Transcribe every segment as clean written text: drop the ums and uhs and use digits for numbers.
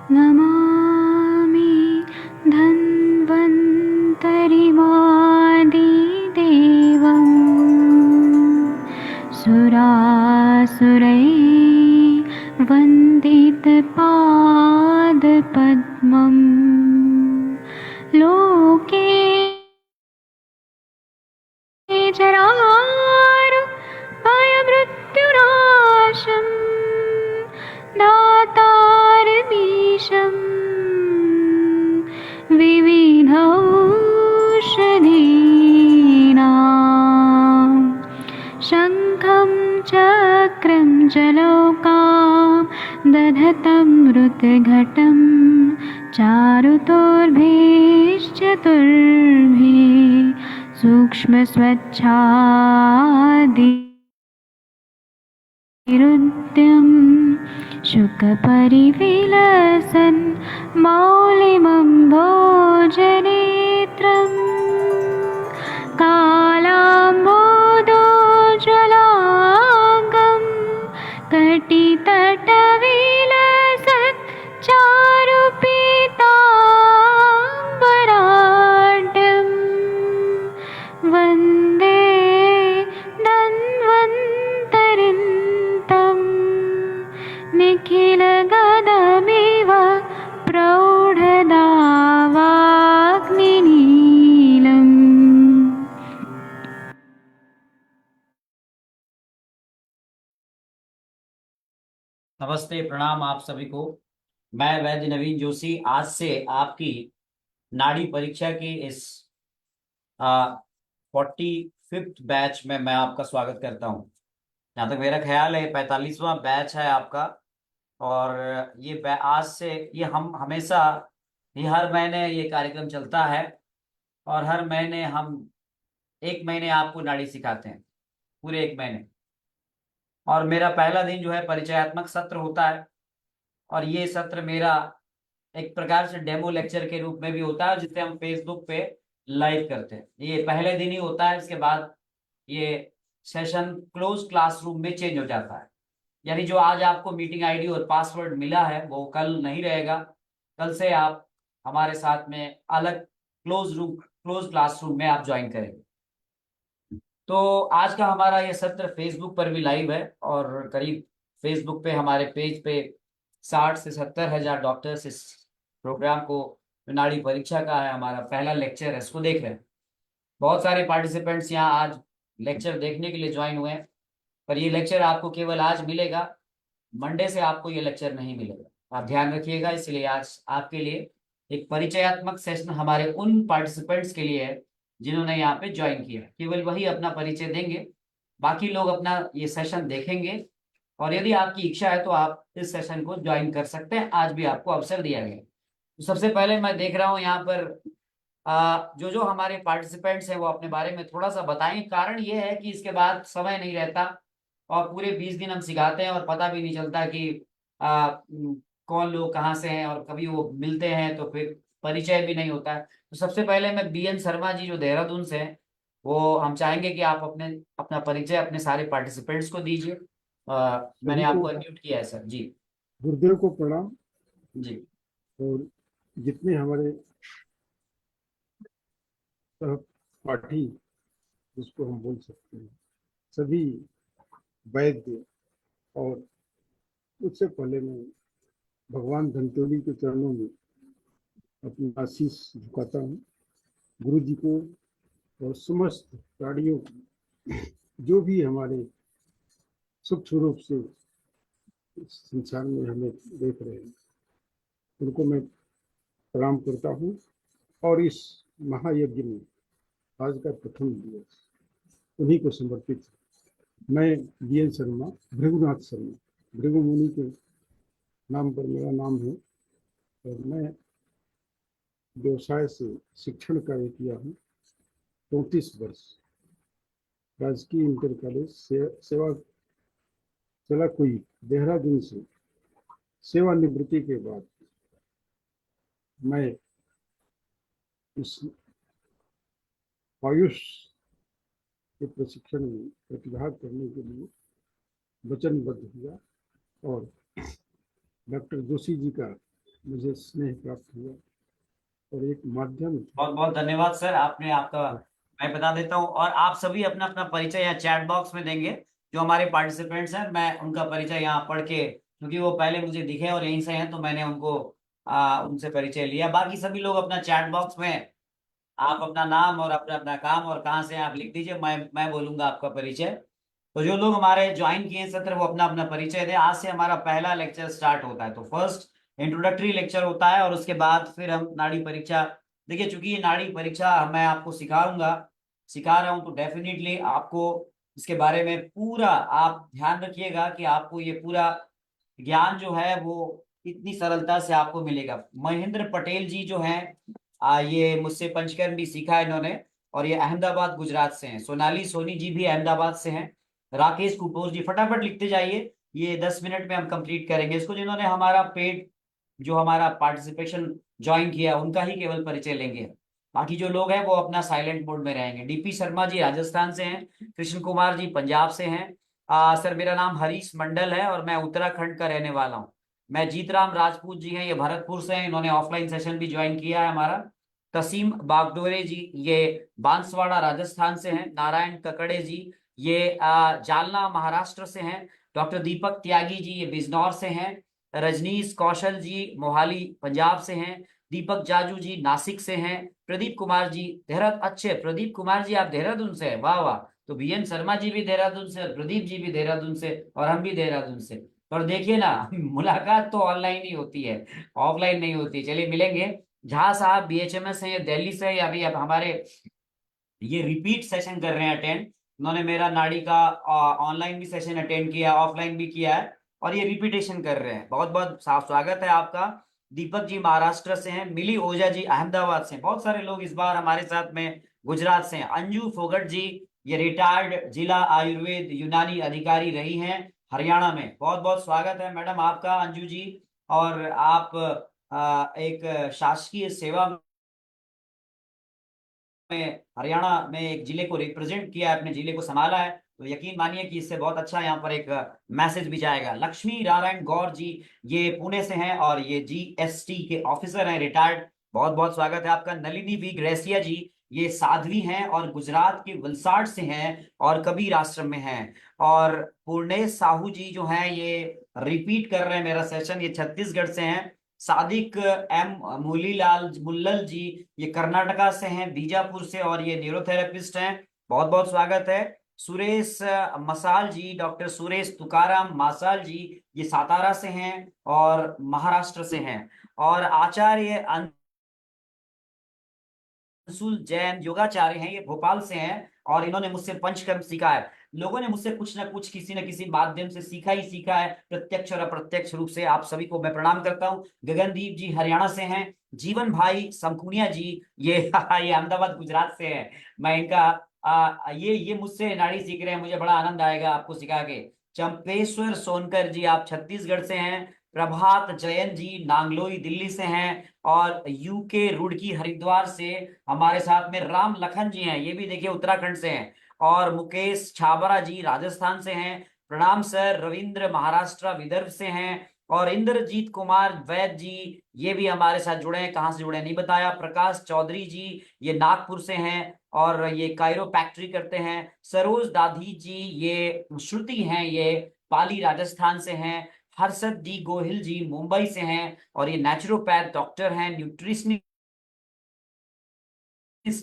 नमामि धन्वन्तरिमादिदेवम् सुरासुरैर्वन्दितपादपद्मम् लोके जरारुभयमृत्युनाशम् दातारमीशम् विविधौषधीनां शङ्खं चक्रं जलौकां दधतं मृतघटं चारुतोर्भिश्चतुर्भिः सूक्ष्मस्वच्छादिरुद्यं शुकपरिविलसन् मौलिमं भोजनेत्रम् कालाम्बोदोज्ज्वलाङ्गं कटितटविलसत् चारुपीताम्बराढ्यं वन्दे धन्वन्तरिन्तं निखिलगदमिव प्रौढदावाग्निनीलम्। नमस्ते, प्रणाम आप सभी को। मैं वैद्य नवीन जोशी आज से आपकी नाड़ी परीक्षा की इस 45th बैच में मैं आपका स्वागत करता हूं। जहाँ तक मेरा ख्याल है 45वां बैच है आपका। और ये आज से ये हम हमेशा ये हर महीने ये कार्यक्रम चलता है और हर महीने हम एक महीने आपको नाड़ी सिखाते हैं, पूरे एक महीने। और मेरा पहला दिन जो है परिचयात्मक सत्र होता है और ये सत्र मेरा एक प्रकार से डेमो लेक्चर के रूप में भी होता है जिसे हम फेसबुक पे लाइव करते हैं। ये पहले दिन ही होता है, इसके बाद ये सेशन क्लोज क्लासरूम में चेंज हो जाता है। यानी जो आज आपको मीटिंग आईडी और पासवर्ड मिला है वो कल नहीं रहेगा। कल से आप हमारे साथ में अलग क्लोज क्लासरूम में आप ज्वाइन करेंगे। तो आज का हमारा ये सत्र फेसबुक पर भी लाइव है और करीब फेसबुक पे हमारे पेज पे 60 से 70 हजार डॉक्टर्स इस प्रोग्राम को, नाड़ी परीक्षा का है हमारा पहला लेक्चर है, इसको देख रहे हैं। बहुत सारे पार्टिसिपेंट्स यहाँ आज लेक्चर देखने के लिए ज्वाइन हुए हैं, पर ये लेक्चर आपको केवल आज मिलेगा, मंडे से आपको ये लेक्चर नहीं मिलेगा। आप ध्यान रखिएगा। इसलिए आज आपके लिए एक परिचयात्मक सेशन हमारे उन पार्टिसिपेंट्स के लिए है जिन्होंने यहाँ पे ज्वाइन किया। केवल वही अपना परिचय देंगे, बाकी लोग अपना ये सेशन देखेंगे और यदि आपकी इच्छा है तो आप इस सेशन को ज्वाइन कर सकते हैं। आज भी आपको अवसर दिया गया है। तो सबसे पहले मैं देख रहा हूँ यहाँ पर जो जो हमारे पार्टिसिपेंट्स हैं वो अपने बारे में थोड़ा सा बताएं। कारण ये है कि इसके बाद समय नहीं रहता और पूरे 20 दिन हम सिखाते हैं और पता भी नहीं चलता कि कौन लोग कहाँ से हैं, और कभी वो मिलते हैं तो फिर परिचय भी नहीं होता है। तो सबसे पहले मैं BN शर्मा जी जो देहरादून से हैं, वो हम चाहेंगे कि आप अपना परिचय अपने सारे पार्टिसिपेंट्स को दीजिए। मैंने सभी को आपको अनम्यूट किया है सर जी। गुरुदेव को प्रणाम। जी और जितने हमारे सहपाठी, जिसको हम बोल सकते हैं, सभी वैद्य, और उससे पहले मैं भगवान धनतोली के चरणों में अपनी आशीष झुकाता हूँ। गुरु जी को और समस्त प्राणियों को, जो भी हमारे सूक्ष्म रूप से इस संसार में हमें देख रहे हैं, उनको मैं प्रणाम करता हूँ। और इस महायज्ञ में आज का प्रथम दिवस उन्हीं को समर्पित है। मैं BN शर्मा, भृगुनाथ शर्मा, भृगु मुनि के नाम पर मेरा नाम है और मैं व्यवसाय से शिक्षण कार्य किया हूँ 34 वर्ष। राजकीय इंटर कॉलेज सेवा चला कोई देहरादून से सेवानिवृत्ति के बाद मैं इस आयुष के प्रशिक्षण में प्रतिभाग करने के लिए वचनबद्ध हुआ और डॉक्टर जोशी जी का मुझे स्नेह प्राप्त हुआ और एक माध्यम था। बहुत बहुत धन्यवाद सर, आपने आपका मैं बता देता हूँ। और आप सभी अपना अपना परिचय यहाँ चैट बॉक्स में देंगे, जो हमारे पार्टिसिपेंट्स हैं, मैं उनका परिचय यहाँ पढ़ के, क्योंकि वो पहले मुझे दिखे और यहीं से हैं तो मैंने उनको उनसे परिचय लिया। बाकी सभी लोग अपना चैट बॉक्स में आप अपना नाम और अपना अपना काम और कहाँ से हैं आप लिख दीजिए, मैं बोलूंगा आपका परिचय। तो जो लोग हमारे ज्वाइन किए हैं सत्र, वो अपना अपना परिचय दें। आज से हमारा पहला लेक्चर स्टार्ट होता है, तो फर्स्ट इंट्रोडक्टरी लेक्चर होता है और उसके बाद फिर हम नाड़ी परीक्षा। देखिए, चूंकि ये नाड़ी परीक्षा मैं आपको सिखा रहा हूँ, तो डेफिनेटली आपको इसके बारे में पूरा आप ध्यान रखिएगा कि आपको ये पूरा ज्ञान जो है वो इतनी सरलता से आपको मिलेगा। महेंद्र पटेल जी जो हैं, ये मुझसे पंचकर्म भी सीखा है इन्होंने, और ये अहमदाबाद गुजरात से हैं। सोनाली सोनी जी भी अहमदाबाद से हैं। राकेश कुपोर जी, फटाफट लिखते जाइए, ये 10 मिनट में हम कंप्लीट करेंगे इसको। जिन्होंने हमारा पेड जो हमारा पार्टिसिपेशन ज्वाइन किया, उनका ही केवल परिचय लेंगे। बाकी जो लोग हैं वो अपना साइलेंट मोड में रहेंगे। डीपी शर्मा जी राजस्थान से हैं। कृष्ण कुमार जी पंजाब से हैं। सर, मेरा नाम हरीश मंडल है और मैं उत्तराखंड का रहने वाला हूँ। मैं जीतराम राजपूत जी हैं, ये भरतपुर से हैं, इन्होंने ऑफलाइन सेशन भी ज्वाइन किया है हमारा। तसीम बागडोरे जी, ये बांसवाड़ा राजस्थान से हैं। नारायण ककड़े जी, ये जालना महाराष्ट्र से हैं। डॉक्टर दीपक त्यागी जी, ये बिजनौर से हैं। रजनीश कौशल जी मोहाली पंजाब से हैं। दीपक जाजू जी नासिक से हैं। प्रदीप कुमार जी देहरादून, अच्छे प्रदीप कुमार जी आप देहरादून से हैं, वाह वाह। तो बीएन शर्मा जी भी देहरादून से, प्रदीप जी भी देहरादून से, और हम भी देहरादून से। पर देखिए ना, मुलाकात तो ऑनलाइन ही होती है, ऑफलाइन नहीं होती। चलिए मिलेंगे। झा साहब बीएचएमएस हैं, ये दिल्ली से, या अभी अब हमारे ये रिपीट सेशन कर रहे हैं अटेंड। उन्होंने मेरा नाड़ी का ऑनलाइन भी सेशन अटेंड किया, ऑफलाइन भी किया है, और ये रिपीटेशन कर रहे हैं। बहुत बहुत साफ स्वागत है आपका। दीपक जी महाराष्ट्र से हैं। मिली ओझा जी अहमदाबाद से हैं। बहुत सारे लोग इस बार हमारे साथ में गुजरात से हैं। अंजू फोगट जी, ये रिटायर्ड जिला आयुर्वेद यूनानी अधिकारी रही हैं हरियाणा में। बहुत बहुत स्वागत है मैडम आपका अंजू जी। और आप एक शासकीय सेवा में हरियाणा में एक जिले को रिप्रेजेंट किया है, अपने जिले को संभाला है, तो यकीन मानिए कि इससे बहुत अच्छा यहाँ पर एक मैसेज भी जाएगा। लक्ष्मी नारायण गौर जी, ये पुणे से हैं और ये जीएसटी के ऑफिसर हैं, रिटायर्ड। बहुत बहुत स्वागत है आपका। नलिनी वी ग्रेसिया जी, ये साध्वी हैं और गुजरात के वलसाड से हैं और कबीर आश्रम में हैं। और पूर्णेश साहू जी जो हैं, ये रिपीट कर रहे हैं मेरा सेशन, ये छत्तीसगढ़ से हैं। सादिक एम मूलीलाल मुल्लल जी, ये कर्नाटका से हैं, बीजापुर से, और ये न्यूरोथेरेपिस्ट हैं। बहुत बहुत स्वागत है। सुरेश मसाल जी, डॉक्टर सुरेश तुकाराम मासाल जी, ये सातारा से हैं और महाराष्ट्र से हैं। और आचार्य अंशुल जैन योगाचार्य हैं, ये भोपाल से हैं और इन्होंने मुझसे पंचकर्म सीखा है। लोगों ने मुझसे कुछ ना कुछ किसी न किसी माध्यम से सीखा ही सीखा है, प्रत्यक्ष और अप्रत्यक्ष रूप से। आप सभी को मैं प्रणाम करता हूँ। गगनदीप जी हरियाणा से हैं। जीवन भाई समकुनिया जी, ये ये अहमदाबाद गुजरात से हैं। मैं इनका ये मुझसे नाड़ी सीख रहे हैं, मुझे बड़ा आनंद आएगा आपको सिखा के। चंपेश्वर सोनकर जी, आप छत्तीसगढ़ से हैं। प्रभात जयन जी नांगलोई दिल्ली से हैं। और यूके रुड़की हरिद्वार से हमारे साथ में राम लखन जी हैं, ये भी देखिए उत्तराखंड से हैं। और मुकेश छाबरा जी राजस्थान से हैं। प्रणाम सर। रविंद्र महाराष्ट्र विदर्भ से हैं। और इंद्रजीत कुमार वैद जी, ये भी हमारे साथ जुड़े हैं, कहाँ से जुड़े हैं नहीं बताया। प्रकाश चौधरी जी, ये नागपुर से हैं और ये कायरोप्रैक्टरी करते हैं। सरोज दाधी जी, ये श्रुति हैं, ये पाली राजस्थान से हैं। हर्षद डी गोहिल जी मुंबई से हैं और ये नेचुरोपैथ डॉक्टर हैं, न्यूट्रिशनिस्ट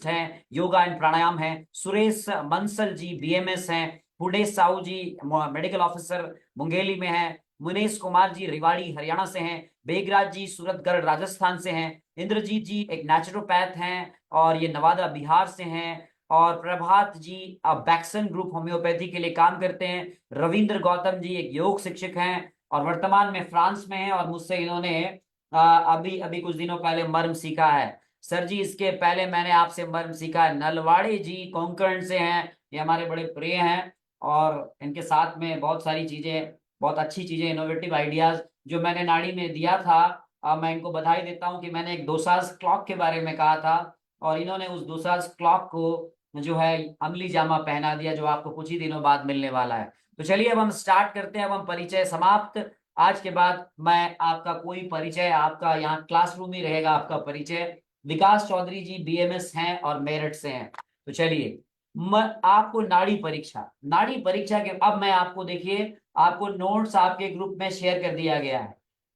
हैं, योगा एंड प्राणायाम हैं। सुरेश बंसल जी बीएमएस हैं। फुडेश साहू जी मेडिकल ऑफिसर मुंगेली में हैं। मुनेश कुमार जी रिवाड़ी हरियाणा से हैं। बेगराज जी सूरतगढ़ राजस्थान से हैं। इंद्रजीत जी एक नेचुरोपैथ हैं और ये नवादा बिहार से हैं। और प्रभात जी बैक्सन ग्रुप होम्योपैथी के लिए काम करते हैं। रविंद्र गौतम जी एक योग शिक्षक हैं और वर्तमान में फ्रांस में हैं और मुझसे इन्होंने अभी अभी कुछ दिनों पहले मर्म सीखा है। सर जी, इसके पहले मैंने आपसे मर्म सीखा है। नलवाड़ी जी कोंकण से हैं, ये हमारे बड़े प्रिय हैं और इनके साथ में बहुत सारी चीजें, बहुत अच्छी चीजें, इनोवेटिव आइडियाज जो मैंने नाड़ी में दिया था। मैं इनको बधाई देता हूं कि मैंने एक दोसाज क्लॉक के बारे में कहा था और इन्होंने उस दोसाज क्लॉक को जो है अमली जामा पहना दिया, जो आपको कुछ ही दिनों बाद मिलने वाला है। तो चलिए अब हम स्टार्ट करते हैं। अब हम परिचय समाप्त। आज के बाद मैं आपका कोई परिचय, आपका यहाँ क्लासरूम ही रहेगा आपका परिचय। विकास चौधरी जी बीएमएस हैं और मेरठ से हैं। तो चलिए, आपको नाड़ी परीक्षा के अब मैं आपको, देखिए आपको नोट्स आपके ग्रुप में शेयर कर दिया गया है।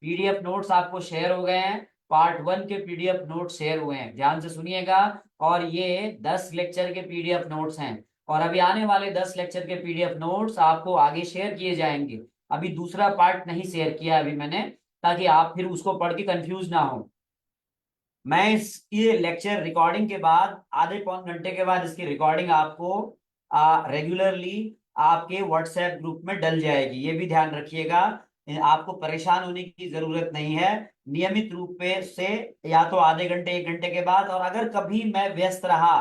पीडीएफ नोट्स आपको शेयर हो गए हैं। पार्ट 1 के पीडीएफ नोट शेयर हुए हैं, ध्यान से सुनिएगा। और ये 10 लेक्चर के पीडीएफ नोट्स हैं, और अभी आने वाले 10 लेक्चर के पीडीएफ नोट्स आपको आगे शेयर किए जाएंगे। अभी दूसरा पार्ट नहीं शेयर किया अभी मैंने, ताकि आप फिर उसको पढ़ के कंफ्यूज ना हो। मैं इस ये लेक्चर रिकॉर्डिंग के बाद आधे पौन घंटे के बाद इसकी रिकॉर्डिंग आपको रेगुलरली आपके व्हाट्सएप ग्रुप में डल जाएगी, ये भी ध्यान रखिएगा। आपको परेशान होने की जरूरत नहीं है। नियमित रूप पे से या तो आधे घंटे 1 घंटे के बाद, और अगर कभी मैं व्यस्त रहा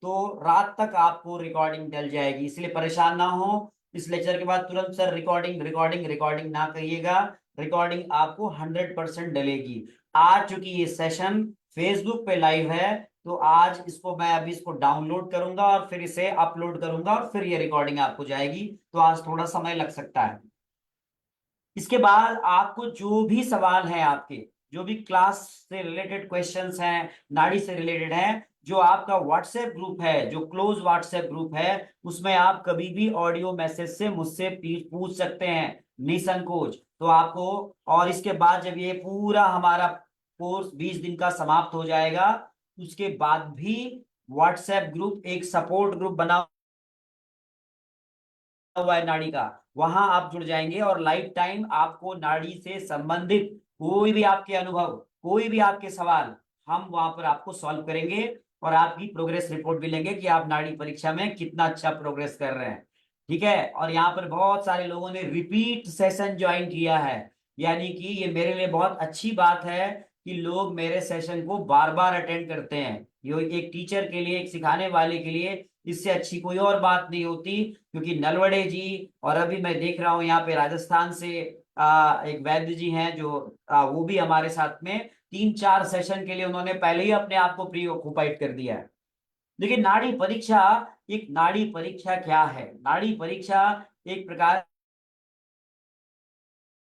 तो रात तक आपको रिकॉर्डिंग डल जाएगी, इसलिए परेशान ना हो। इस लेक्चर के बाद तुरंत सर रिकॉर्डिंग रिकॉर्डिंग रिकॉर्डिंग ना कहिएगा, रिकॉर्डिंग आपको 100% डलेगी। आज चूंकि ये सेशन फेसबुक पे लाइव है, तो आज इसको मैं अभी इसको डाउनलोड करूंगा और फिर इसे अपलोड करूंगा और फिर ये रिकॉर्डिंग आपको जाएगी, तो आज थोड़ा समय लग सकता है। इसके बाद आपको जो भी सवाल है, आपके जो भी क्लास से रिलेटेड क्वेश्चंस हैं, नाड़ी से रिलेटेड हैं, जो आपका व्हाट्सएप ग्रुप है, जो क्लोज व्हाट्सएप ग्रुप है, उसमें आप कभी भी ऑडियो मैसेज से मुझसे पूछ सकते हैं निसंकोच। तो आपको, और इसके बाद जब ये पूरा हमारा कोर्स 20 दिन का समाप्त हो जाएगा, उसके बाद भी व्हाट्सएप ग्रुप एक सपोर्ट ग्रुप बना हुआ है नाड़ी का, वहां आप जुड़ जाएंगे और लाइफ टाइम आपको नाड़ी से संबंधित कोई भी आपके अनुभव, कोई भी आपके सवाल, हम वहां पर आपको सॉल्व करेंगे और आपकी प्रोग्रेस रिपोर्ट भी लेंगे कि आप नाड़ी परीक्षा में कितना अच्छा प्रोग्रेस कर रहे हैं। ठीक है। और यहाँ पर बहुत सारे लोगों ने रिपीट सेशन ज्वाइन किया है, यानी कि ये मेरे लिए बहुत अच्छी बात है कि लोग मेरे सेशन को बार बार अटेंड करते हैं। ये एक टीचर के लिए, एक सिखाने वाले के लिए इससे अच्छी कोई और बात नहीं होती। क्योंकि नलवड़े जी, और अभी मैं देख रहा हूँ यहाँ पे राजस्थान से एक वैद्य जी हैं, जो वो भी हमारे साथ में 3-4 सेशन के लिए उन्होंने पहले ही अपने आप को प्री ऑक्युपाइड कर दिया है। देखिए, नाड़ी परीक्षा, एक नाड़ी परीक्षा क्या है? नाड़ी परीक्षा एक प्रकार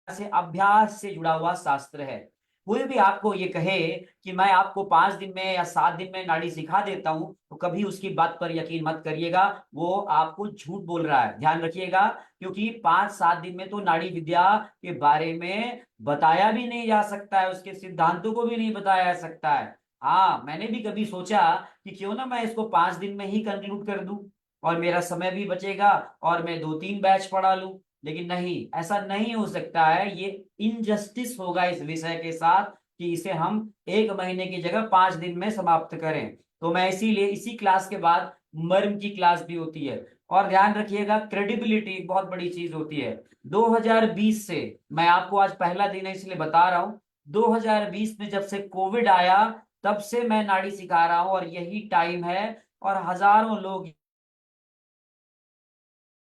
से अभ्यास से जुड़ा हुआ शास्त्र है। कोई भी आपको ये कहे कि मैं आपको 5 दिन में या 7 दिन में नाड़ी सिखा देता हूं, तो कभी उसकी बात पर यकीन मत करिएगा, वो आपको झूठ बोल रहा है, ध्यान रखिएगा। क्योंकि 5-7 दिन में तो नाड़ी विद्या के बारे में बताया भी नहीं जा सकता है, उसके सिद्धांतों को भी नहीं बताया जा सकता है। हाँ, मैंने भी कभी सोचा कि क्यों ना मैं इसको 5 दिन में ही कंक्लूड कर दूं, और मेरा समय भी बचेगा और मैं 2-3 बैच पढ़ा लूं। लेकिन नहीं, ऐसा नहीं हो सकता है, ये इनजस्टिस होगा इस विषय के साथ कि इसे हम 1 महीने की जगह 5 दिन में समाप्त करें। तो मैं इसीलिए इसी क्लास के बाद मर्म की क्लास भी होती है। और ध्यान रखिएगा, क्रेडिबिलिटी बहुत बड़ी चीज होती है। 2020 से, मैं आपको आज पहला दिन है इसलिए बता रहा हूं, 2020 में जब से कोविड आया, तब से मैं नाड़ी सिखा रहा हूं, और यही टाइम है। और हजारों लोग,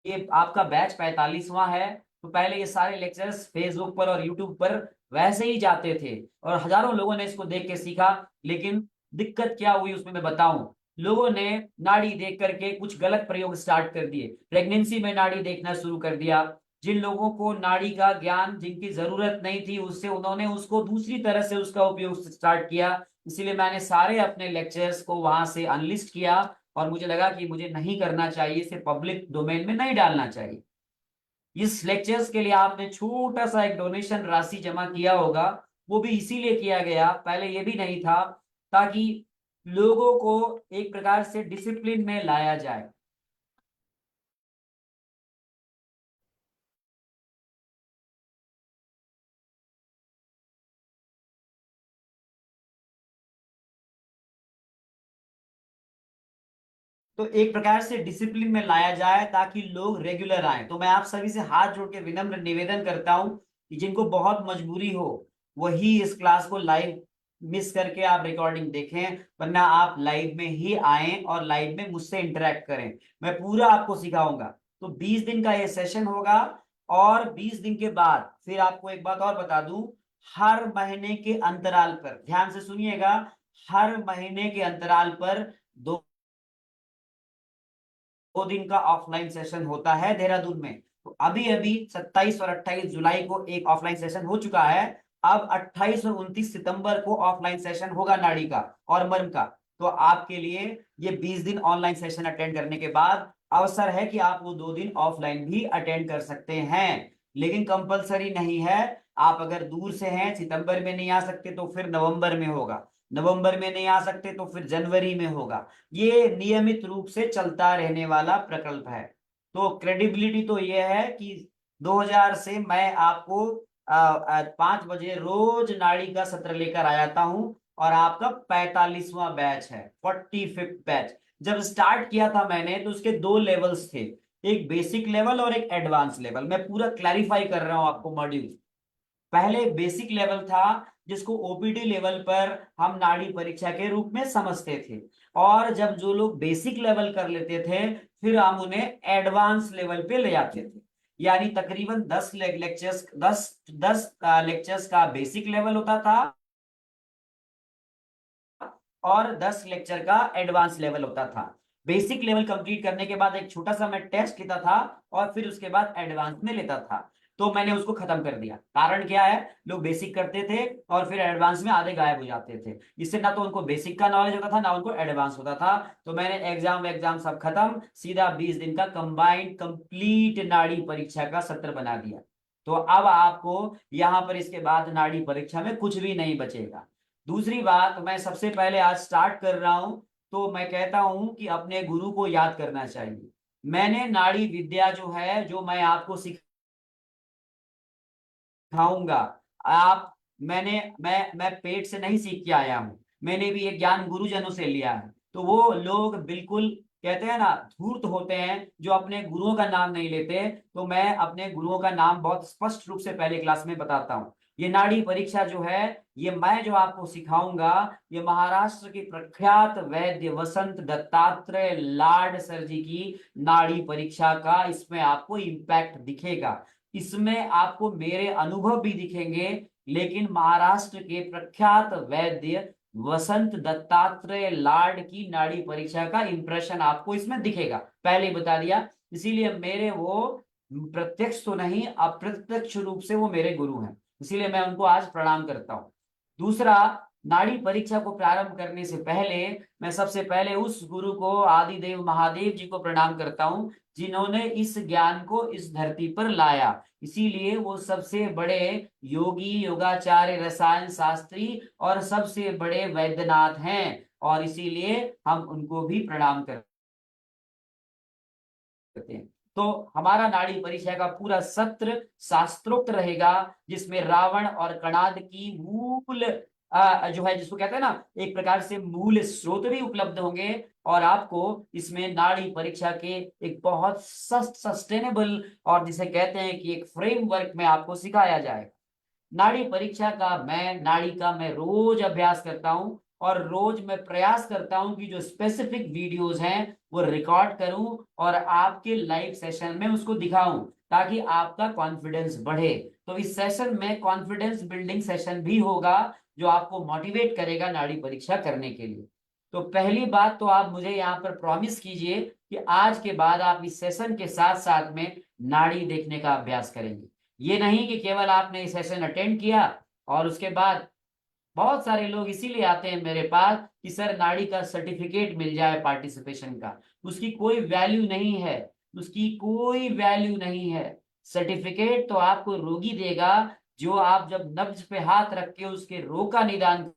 ये आपका बैच 45वां है। तो पहले ये सारे लेक्चर्स फेसबुक पर और यूट्यूब पर वैसे ही जाते थे, और हजारों लोगों ने इसको देख के सीखा। लेकिन दिक्कत क्या हुई उसमें मैं बताऊं, लोगों ने नाड़ी देख करके कुछ गलत प्रयोग स्टार्ट कर दिए। प्रेगनेंसी में नाड़ी देखना शुरू कर दिया। जिन लोगों को नाड़ी का ज्ञान, जिनकी जरूरत नहीं थी, उससे उन्होंने उसको दूसरी तरह से उसका उपयोग स्टार्ट किया। इसीलिए मैंने सारे अपने लेक्चर्स को वहां से अनलिस्ट किया, और मुझे लगा कि मुझे नहीं करना चाहिए, इसे पब्लिक डोमेन में नहीं डालना चाहिए। इस लेक्चर्स के लिए आपने छोटा सा एक डोनेशन राशि जमा किया होगा, वो भी इसीलिए किया गया, पहले ये भी नहीं था, ताकि लोगों को एक प्रकार से डिसिप्लिन में लाया जाए। तो एक प्रकार से डिसिप्लिन में लाया जाए ताकि लोग रेगुलर आए। तो मैं आप सभी से हाथ जोड़ के विनम्र निवेदन करता हूं कि जिनको बहुत मजबूरी हो, वही इस क्लास को लाइव मिस करके आप रिकॉर्डिंग देखें, वरना आप लाइव में ही आए और लाइव में मुझसे इंटरेक्ट करें। मैं पूरा आपको सिखाऊंगा। तो 20 दिन का ये सेशन होगा, और 20 दिन के बाद फिर आपको एक बात और बता दूं, हर महीने के अंतराल पर, ध्यान से सुनिएगा, हर महीने के अंतराल पर 2 दिन का ऑफलाइन सेशन होता है देहरादून में। तो अभी अभी 27 और 28 जुलाई को एक ऑफलाइन सेशन हो चुका है। अब 28 और 29 सितंबर को ऑफलाइन सेशन होगा नाड़ी का और मर्म का। तो आपके लिए ये 20 दिन ऑनलाइन सेशन अटेंड करने के बाद अवसर है कि आप वो 2 दिन ऑफलाइन भी अटेंड कर सकते हैं, लेकिन कंपलसरी नहीं है। आप अगर दूर से हैं, सितंबर में नहीं आ सकते तो फिर नवंबर में होगा, नवंबर में नहीं आ सकते तो फिर जनवरी में होगा। ये नियमित रूप से चलता रहने वाला प्रकल्प है। तो क्रेडिबिलिटी तो ये है कि 2000 से मैं आपको 5 बजे रोज नाड़ी का सत्र लेकर आ जाता हूं, और आपका 45वां बैच है, 45th बैच। जब स्टार्ट किया था मैंने तो उसके 2 लेवल्स थे, एक बेसिक लेवल और एक एडवांस लेवल। मैं पूरा क्लैरिफाई कर रहा हूं आपको मॉड्यूल। पहले बेसिक लेवल था जिसको ओपीडी लेवल पर हम नाड़ी परीक्षा के रूप में समझते थे, और जब जो लोग बेसिक लेवल कर लेते थे फिर हम उन्हें एडवांस लेवल पे ले जाते थे। यानी तकरीबन 10 लेक्चर्स, 10 लेक्चर्स का बेसिक लेवल होता था और 10 लेक्चर का एडवांस लेवल होता था। बेसिक लेवल कंप्लीट करने के बाद एक छोटा सा मैं टेस्ट लेता था और फिर उसके बाद एडवांस में लेता था। तो मैंने उसको खत्म कर दिया। कारण क्या है, लोग बेसिक करते थे और फिर एडवांस में आधे गायब हो जाते थे। इससे ना तो उनको बेसिक का नॉलेज होता था ना उनको एडवांस होता था। तो मैंने एग्जाम सब खत्म, सीधा 20 दिन का कंबाइंड कंप्लीट नाड़ी परीक्षा का सत्र बना दिया। तो अब आपको यहां पर इसके बाद नाड़ी परीक्षा में कुछ भी नहीं बचेगा। दूसरी बात, मैं सबसे पहले आज स्टार्ट कर रहा हूं तो मैं कहता हूं कि अपने गुरु को याद करना चाहिए। मैंने नाड़ी विद्या जो है, जो मैं आपको सिखाऊंगा, आप मैं पेट से नहीं सीख के आया हूं। मैंने भी ये ज्ञान गुरुजनों से लिया है। तो वो लोग बिल्कुल कहते हैं ना, धूर्त होते हैं जो अपने गुरुओं का नाम नहीं लेते। तो मैं अपने गुरुओं का नाम बहुत स्पष्ट रूप से पहले क्लास में बताता हूं। ये नाड़ी परीक्षा जो है, ये मैं जो आपको सिखाऊंगा, ये महाराष्ट्र के प्रख्यात वैद्य वसंत दत्तात्रेय लाड सर जी की नाड़ी परीक्षा का इसमें आपको इम्पैक्ट दिखेगा। इसमें आपको मेरे अनुभव भी दिखेंगे, लेकिन महाराष्ट्र के प्रख्यात वैद्य वसंत दत्तात्रेय लाड की नाड़ी परीक्षा का इंप्रेशन आपको इसमें दिखेगा। पहले ही बता दिया। इसीलिए मेरे वो प्रत्यक्ष तो नहीं, अप्रत्यक्ष रूप से वो मेरे गुरु हैं, इसीलिए मैं उनको आज प्रणाम करता हूं। दूसरा, नाड़ी परीक्षा को प्रारंभ करने से पहले मैं सबसे पहले उस गुरु को, आदिदेव महादेव जी को प्रणाम करता हूं जिन्होंने इस ज्ञान को इस धरती पर लाया। इसीलिए वो सबसे बड़े योगी, योगाचार्य, रसायन शास्त्री और सबसे बड़े वैद्यनाथ हैं, और इसीलिए हम उनको भी प्रणाम करते हैं। तो हमारा नाड़ी परीक्षा का पूरा सत्र शास्त्रोक्त रहेगा, जिसमें रावण और कणाद की मूल जो है, जिसको कहते हैं ना, एक प्रकार से मूल स्रोत भी उपलब्ध होंगे। और आपको इसमें नाड़ी परीक्षा के एक बहुत सस्टेनेबल, और जिसे कहते हैं कि एक फ्रेमवर्क में आपको सिखाया जाएगा। नाड़ी परीक्षा का नाड़ी का मैं रोज अभ्यास करता हूं, और रोज मैं प्रयास करता हूं कि जो स्पेसिफिक वीडियोस हैं वो रिकॉर्ड करूं और आपके लाइव सेशन में उसको दिखाऊं, ताकि आपका कॉन्फिडेंस बढ़े। तो इस सेशन में कॉन्फिडेंस बिल्डिंग सेशन भी होगा, जो आपको मोटिवेट करेगा नाड़ी परीक्षा करने के लिए। तो पहली बात तो आप मुझे यहाँ पर प्रॉमिस कीजिए कि आज के बाद आप इस सेशन के साथ साथ में नाड़ी देखने का अभ्यास करेंगे। ये नहीं कि केवल आपने सेशन अटेंड किया और उसके बाद, बहुत सारे लोग इसीलिए आते हैं मेरे पास कि सर नाड़ी का सर्टिफिकेट मिल जाए पार्टिसिपेशन का। उसकी कोई वैल्यू नहीं है, उसकी कोई वैल्यू नहीं है। सर्टिफिकेट तो आपको रोगी देगा, जो आप जब नब्ज पे हाथ रख के उसके रोग का निदान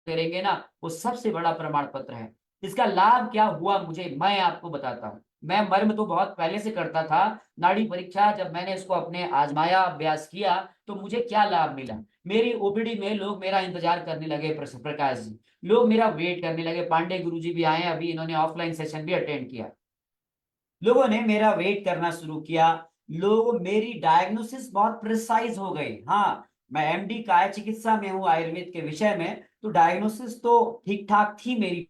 करेंगे ना, वो सबसे बड़ा प्रमाण पत्र है। इसका लाभ क्या हुआ मुझे, मैं आपको बताता हूँ। मैं मर्म तो बहुत पहले से करता था, नाड़ी परीक्षा जब मैंने इसको अपने आजमाया, अभ्यास किया, तो मुझे क्या लाभ मिला। मेरी ओपीडी में लोग मेरा इंतजार करने लगे, प्रकाश जी, लोग मेरा वेट करने लगे। पांडे गुरुजी भी आए, अभी इन्होंने ऑफलाइन सेशन भी अटेंड किया। लोगों ने मेरा वेट करना शुरू किया। लोग, मेरी डायग्नोसिस बहुत प्रिसाइज हो गई। हाँ, मैं एमडी काय चिकित्सा में हूँ, आयुर्वेद के विषय में, तो डायग्नोसिस तो ठीक ठाक थी मेरी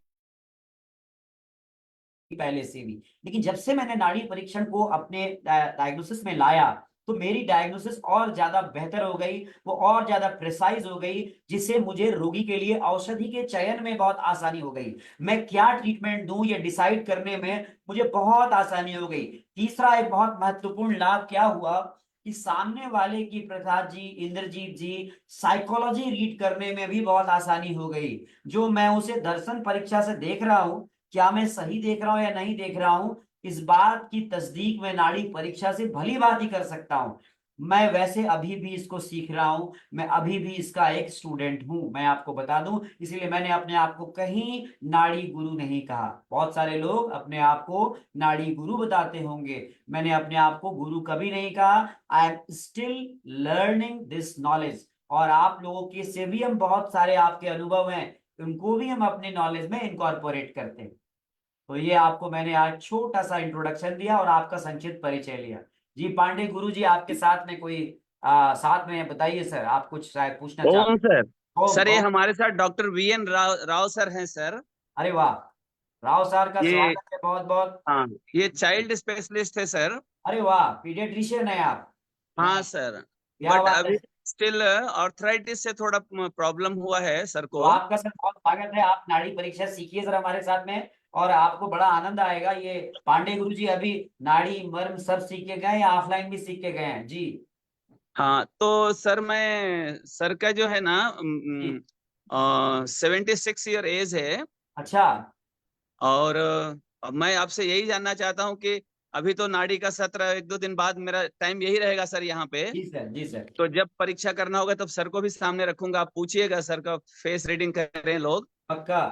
पहले से भी। लेकिन जब से मैंने नाड़ी परीक्षण को अपने डायग्नोसिस में लाया, तो मेरी डायग्नोसिस और ज्यादा बेहतर हो गई, वो और ज्यादा प्रिसाइज हो गई, जिससे मुझे रोगी के लिए औषधि के चयन में बहुत आसानी हो गई। मैं क्या ट्रीटमेंट दूं ये डिसाइड करने में मुझे बहुत आसानी हो गई। तीसरा एक बहुत महत्वपूर्ण लाभ क्या हुआ कि सामने वाले की प्रसाद जी, इंद्रजीत जी, साइकोलॉजी रीड करने में भी बहुत आसानी हो गई। जो मैं उसे दर्शन परीक्षा से देख रहा हूं, क्या मैं सही देख रहा हूं या नहीं देख रहा हूं, इस बात की तस्दीक मैं नाड़ी परीक्षा से भली बात ही कर सकता हूं। मैं वैसे अभी भी इसको सीख रहा हूं, मैं अभी भी इसका एक स्टूडेंट हूं, मैं आपको बता दूं। इसीलिए मैंने अपने आप को कहीं नाड़ी गुरु नहीं कहा। बहुत सारे लोग अपने आप को नाड़ी गुरु बताते होंगे, मैंने अपने आप को गुरु कभी नहीं कहा। I am still learning this knowledge. और आप लोगों के से भी हम बहुत सारे आपके अनुभव हैं, उनको भी हम अपने नॉलेज में इनकॉर्पोरेट करते हैं। तो ये आपको मैंने आज छोटा सा इंट्रोडक्शन दिया और आपका संक्षिप्त परिचय लिया। जी पांडे गुरु जी, आपके साथ में कोई साथ में बताइए सर, आप कुछ शायद पूछना ओम चाहते सर। हैं। ओम सर ये ओम। हमारे साथ डॉक्टर वीएन राव सर हैं सर। अरे वाह, राव सर का ये स्वागत है बहुत बहुत। हाँ, ये चाइल्ड स्पेशलिस्ट है सर। अरे वाह, पीडियाट्रिशियन है आप। हाँ सर। क्या बट बात है। अभी स्टिल ऑर्थराइटिस से थोड़ा प्रॉब्लम हुआ है सर तो को। आपका सर बहुत स्वागत है, आप नाड़ी परीक्षा सीखिए सर हमारे साथ में, और आपको बड़ा आनंद आएगा। ये पांडे गुरु जी अभी नाड़ी मर्म सब सीख के गए या ऑफलाइन भी सीख के गए हैं जी? हाँ तो सर मैं सर का जो है ना जी। 76 ईयर एज है। अच्छा। और मैं आपसे यही जानना चाहता हूँ कि अभी तो नाड़ी का सत्र 1-2 दिन बाद मेरा टाइम यही रहेगा सर यहाँ पे। जी सर, जी सर। तो जब परीक्षा करना होगा तब सर को भी सामने रखूंगा, आप पूछिएगा, सर का फेस रीडिंग करें लोग पक्का।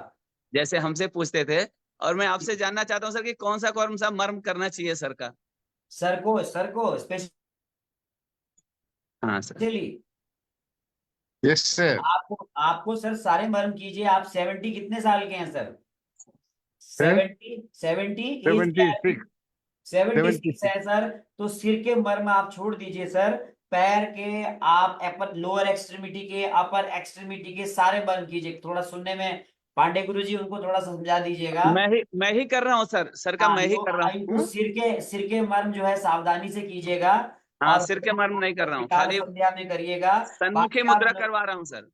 जैसे हमसे पूछते थे। और मैं आपसे जानना चाहता हूँ सर कि कौन सा मर्म करना चाहिए सर का। सर को हाँ सर। Specially yes sir. आपको आपको सर सारे मर्म कीजिए। आप 70 कितने साल के हैं सर? सर 70 एज क्या 76। है? 76 76। है सर। तो सिर के मर्म आप छोड़ दीजिए सर, पैर के, आप अपर लोअर एक्सट्रीमिटी के, अपर एक्सट्रीमिटी के सारे मर्म कीजिए। थोड़ा सुनने में पांडे गुरु जी, उनको थोड़ा सा समझा दीजिएगा। मैं ही कर रहा हूँ सर, सर का हाँ, मैं ही जो कर रहा इनको हूँ। सिर के मर्म जो है सावधानी से कीजिएगा, हाँ, और सिर के मर्म नहीं कर रहा हूँ, विचार खाली संध्या में करिएगा। सन्मुखी बाकी मुद्रा आप, करवा रहा हूँ सर।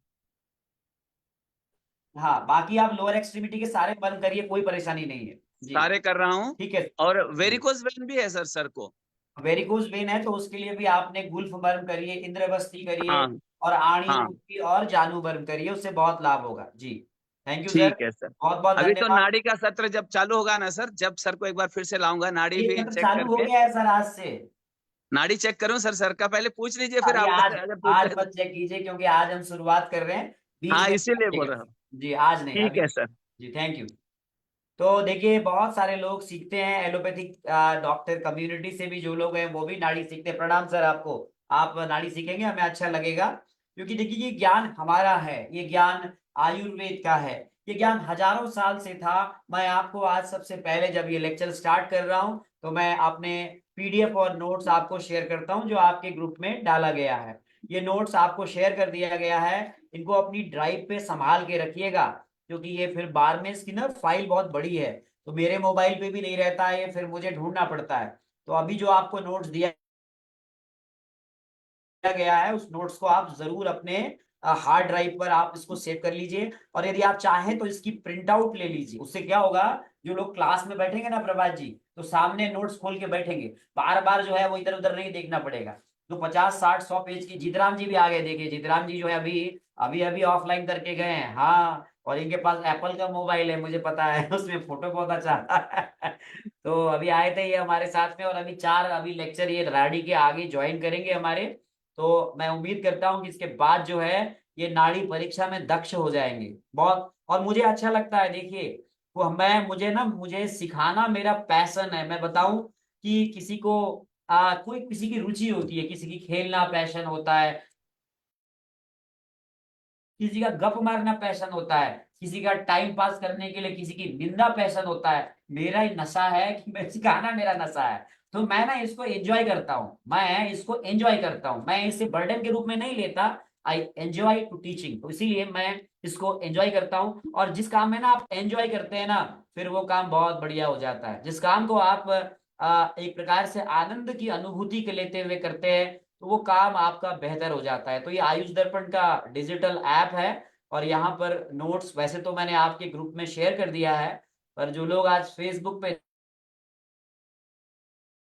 हाँ बाकी आप लोअर एक्सट्रीमिटी के सारे बंद करिए, कोई परेशानी नहीं है जी। सारे कर रहा हूँ। ठीक है और जी। वेरिकोज वेन भी है सर, सर को। वेरिकोज वेन है तो उसके लिए भी आपने गुल्फ बर्म करिए, इंद्रवस्ती करिए, हाँ और आणी हाँ, मुक्ति और जानु बर्म करिए, उससे बहुत लाभ होगा जी। थैंक यू सर, ठीक है सर। बहुत बहुत अभी तो धन्यवाद। नाड़ी का सत्र जब चालू होगा ना सर, जब सर को एक बार फिर से लाऊंगा, नाड़ी ये भी सत्र चेक चालू हो करके। गया है सर आज से। नाड़ी चेक करूं सर, सर का पहले पूछ लीजिए फिर अभी आप आज, अगर आज पूछते हैं मत चेक कीजिए क्योंकि आज हम शुरुआत कर रहे हैं, बीच हाँ, में इसीलिए चेक बोल कर रहा हूँ। जी, आज नहीं ठीक अभी। है सर। Ji thank you. तो देखिए बहुत सारे लोग सीखते हैं एलोपैथिक डॉक्टर कम्युनिटी से भी, जो लोग हैं वो भी नाड़ी सीखते हैं। प्रणाम सर आपको, आप नाड़ी सीखेंगे हमें अच्छा लगेगा, क्योंकि देखिए ये ज्ञान हमारा है, ये ज्ञान आयुर्वेद का है, ये ज्ञान हजारों साल से था। मैं आपको आज सबसे पहले जब ये लेक्चर स्टार्ट कर रहा हूं तो मैं अपने पीडीएफ और नोट्स आपको शेयर करता हूं, जो आपके ग्रुप में डाला गया है। ये नोट्स आपको शेयर कर दिया गया है, इनको अपनी ड्राइव पे संभाल के रखिएगा, क्योंकि ये फिर बार में इसकी ना फाइल बहुत बड़ी है, तो मेरे मोबाइल पे भी नहीं रहता है ये, फिर मुझे ढूंढना पड़ता है। तो अभी जो आपको नोट्स दिया गया है, उस नोट्स को आप जरूर अपने हार्ड ड्राइव पर आप इसको सेव कर लीजिए, और यदि आप चाहें तो इसकी प्रिंट आउट ले लीजिए। उससे क्या होगा, जो लोग क्लास में बैठेंगे ना प्रभात जी, तो सामने नोट्स खोल के बैठेंगे, बार बार जो है वो इधर उधर नहीं देखना पड़ेगा। तो 50 60 100 पेज की, जीतराम जी भी आ गए, देखिए जीतराम जी जो है अभी अभी अभी ऑफलाइन करके गए हैं। हाँ, और इनके पास एप्पल का मोबाइल है, मुझे पता है उसमें फोटो बहुत अच्छा आता है। तो अभी आए थे ये हमारे साथ में, और अभी 4 अभी लेक्चर ये राडी के आगे ज्वाइन करेंगे हमारे। तो मैं उम्मीद करता हूं कि इसके बाद जो है ये नाड़ी परीक्षा में दक्ष हो जाएंगे बहुत। और मुझे अच्छा लगता है, देखिए वो मैं मुझे ना मुझे सिखाना मेरा पैशन है। मैं बताऊं कि किसी को कोई किसी की रुचि होती है, किसी की खेलना पैशन होता है, किसी का गप मारना पैशन होता है, किसी का टाइम पास करने के लिए किसी की निंदा पैशन होता है। मेरा ही नशा है कि मैं सिखाना, मेरा नशा है। तो मैं ना इसको एंजॉय करता हूँ, मैं इसको एंजॉय करता हूँ, मैं इसे बर्डन के रूप में नहीं लेता। आई एंजॉय टू टीचिंग, तो इसीलिए मैं इसको एंजॉय करता हूँ। और जिस काम में ना आप एंजॉय करते हैं ना, फिर वो काम बहुत बढ़िया हो जाता है। जिस काम को आप एक प्रकार से आनंद की अनुभूति के लेते हुए करते हैं तो वो काम आपका बेहतर हो जाता है। तो ये आयुष दर्पण का डिजिटल ऐप है और यहाँ पर नोट्स वैसे तो मैंने आपके ग्रुप में शेयर कर दिया है, पर जो लोग आज फेसबुक पे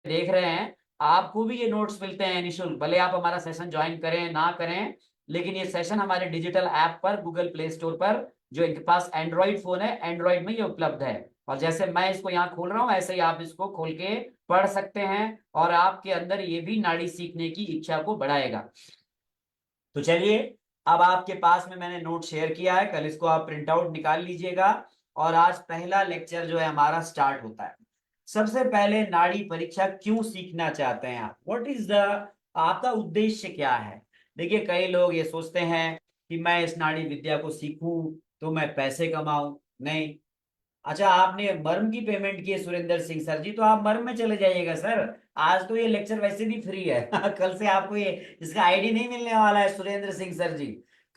देख रहे हैं आपको भी ये नोट्स मिलते हैं निःशुल्क, भले आप हमारा सेशन ज्वाइन करें ना करें, लेकिन ये सेशन हमारे डिजिटल ऐप पर गूगल प्ले स्टोर पर, जो इनके पास एंड्रॉइड फोन है एंड्रॉइड में ये उपलब्ध है। और जैसे मैं इसको यहाँ खोल रहा हूँ ऐसे ही आप इसको खोल के पढ़ सकते हैं और आपके अंदर ये भी नाड़ी सीखने की इच्छा को बढ़ाएगा। तो चलिए, अब आपके पास में मैंने नोट शेयर किया है, कल इसको आप प्रिंट आउट निकाल लीजिएगा और आज पहला लेक्चर जो है हमारा स्टार्ट होता है। सबसे पहले नाड़ी परीक्षा क्यों सीखना चाहते हैं आप, व्हाट इज द, आपका उद्देश्य क्या है। देखिए कई लोग ये सोचते हैं कि मैं इस नाड़ी विद्या को सीखूं तो मैं पैसे कमाऊं, नहीं। अच्छा आपने मर्म की पेमेंट की है सुरेंद्र सिंह सर जी, तो आप मर्म में चले जाइएगा सर, आज तो ये लेक्चर वैसे भी फ्री है कल से आपको ये इसका आईडी नहीं मिलने वाला है सुरेंद्र सिंह सर जी,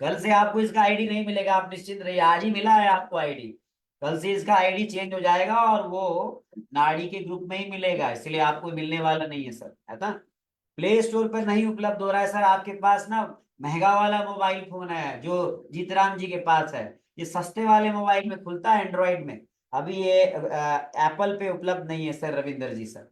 कल से आपको इसका आईडी नहीं मिलेगा, आप निश्चिंत रहिए, आज ही मिला है आपको आईडी, कल से इसका आईडी चेंज हो जाएगा और वो नाड़ी के ग्रुप में ही मिलेगा, इसलिए आपको मिलने वाला नहीं है सर, है ना। प्ले स्टोर पर नहीं उपलब्ध हो रहा है सर, आपके पास ना महंगा वाला मोबाइल फोन है जो जीतराम जी के पास है, ये सस्ते वाले मोबाइल में खुलता है एंड्रॉइड में, अभी ये एप्पल पे उपलब्ध नहीं है सर रविंदर जी सर।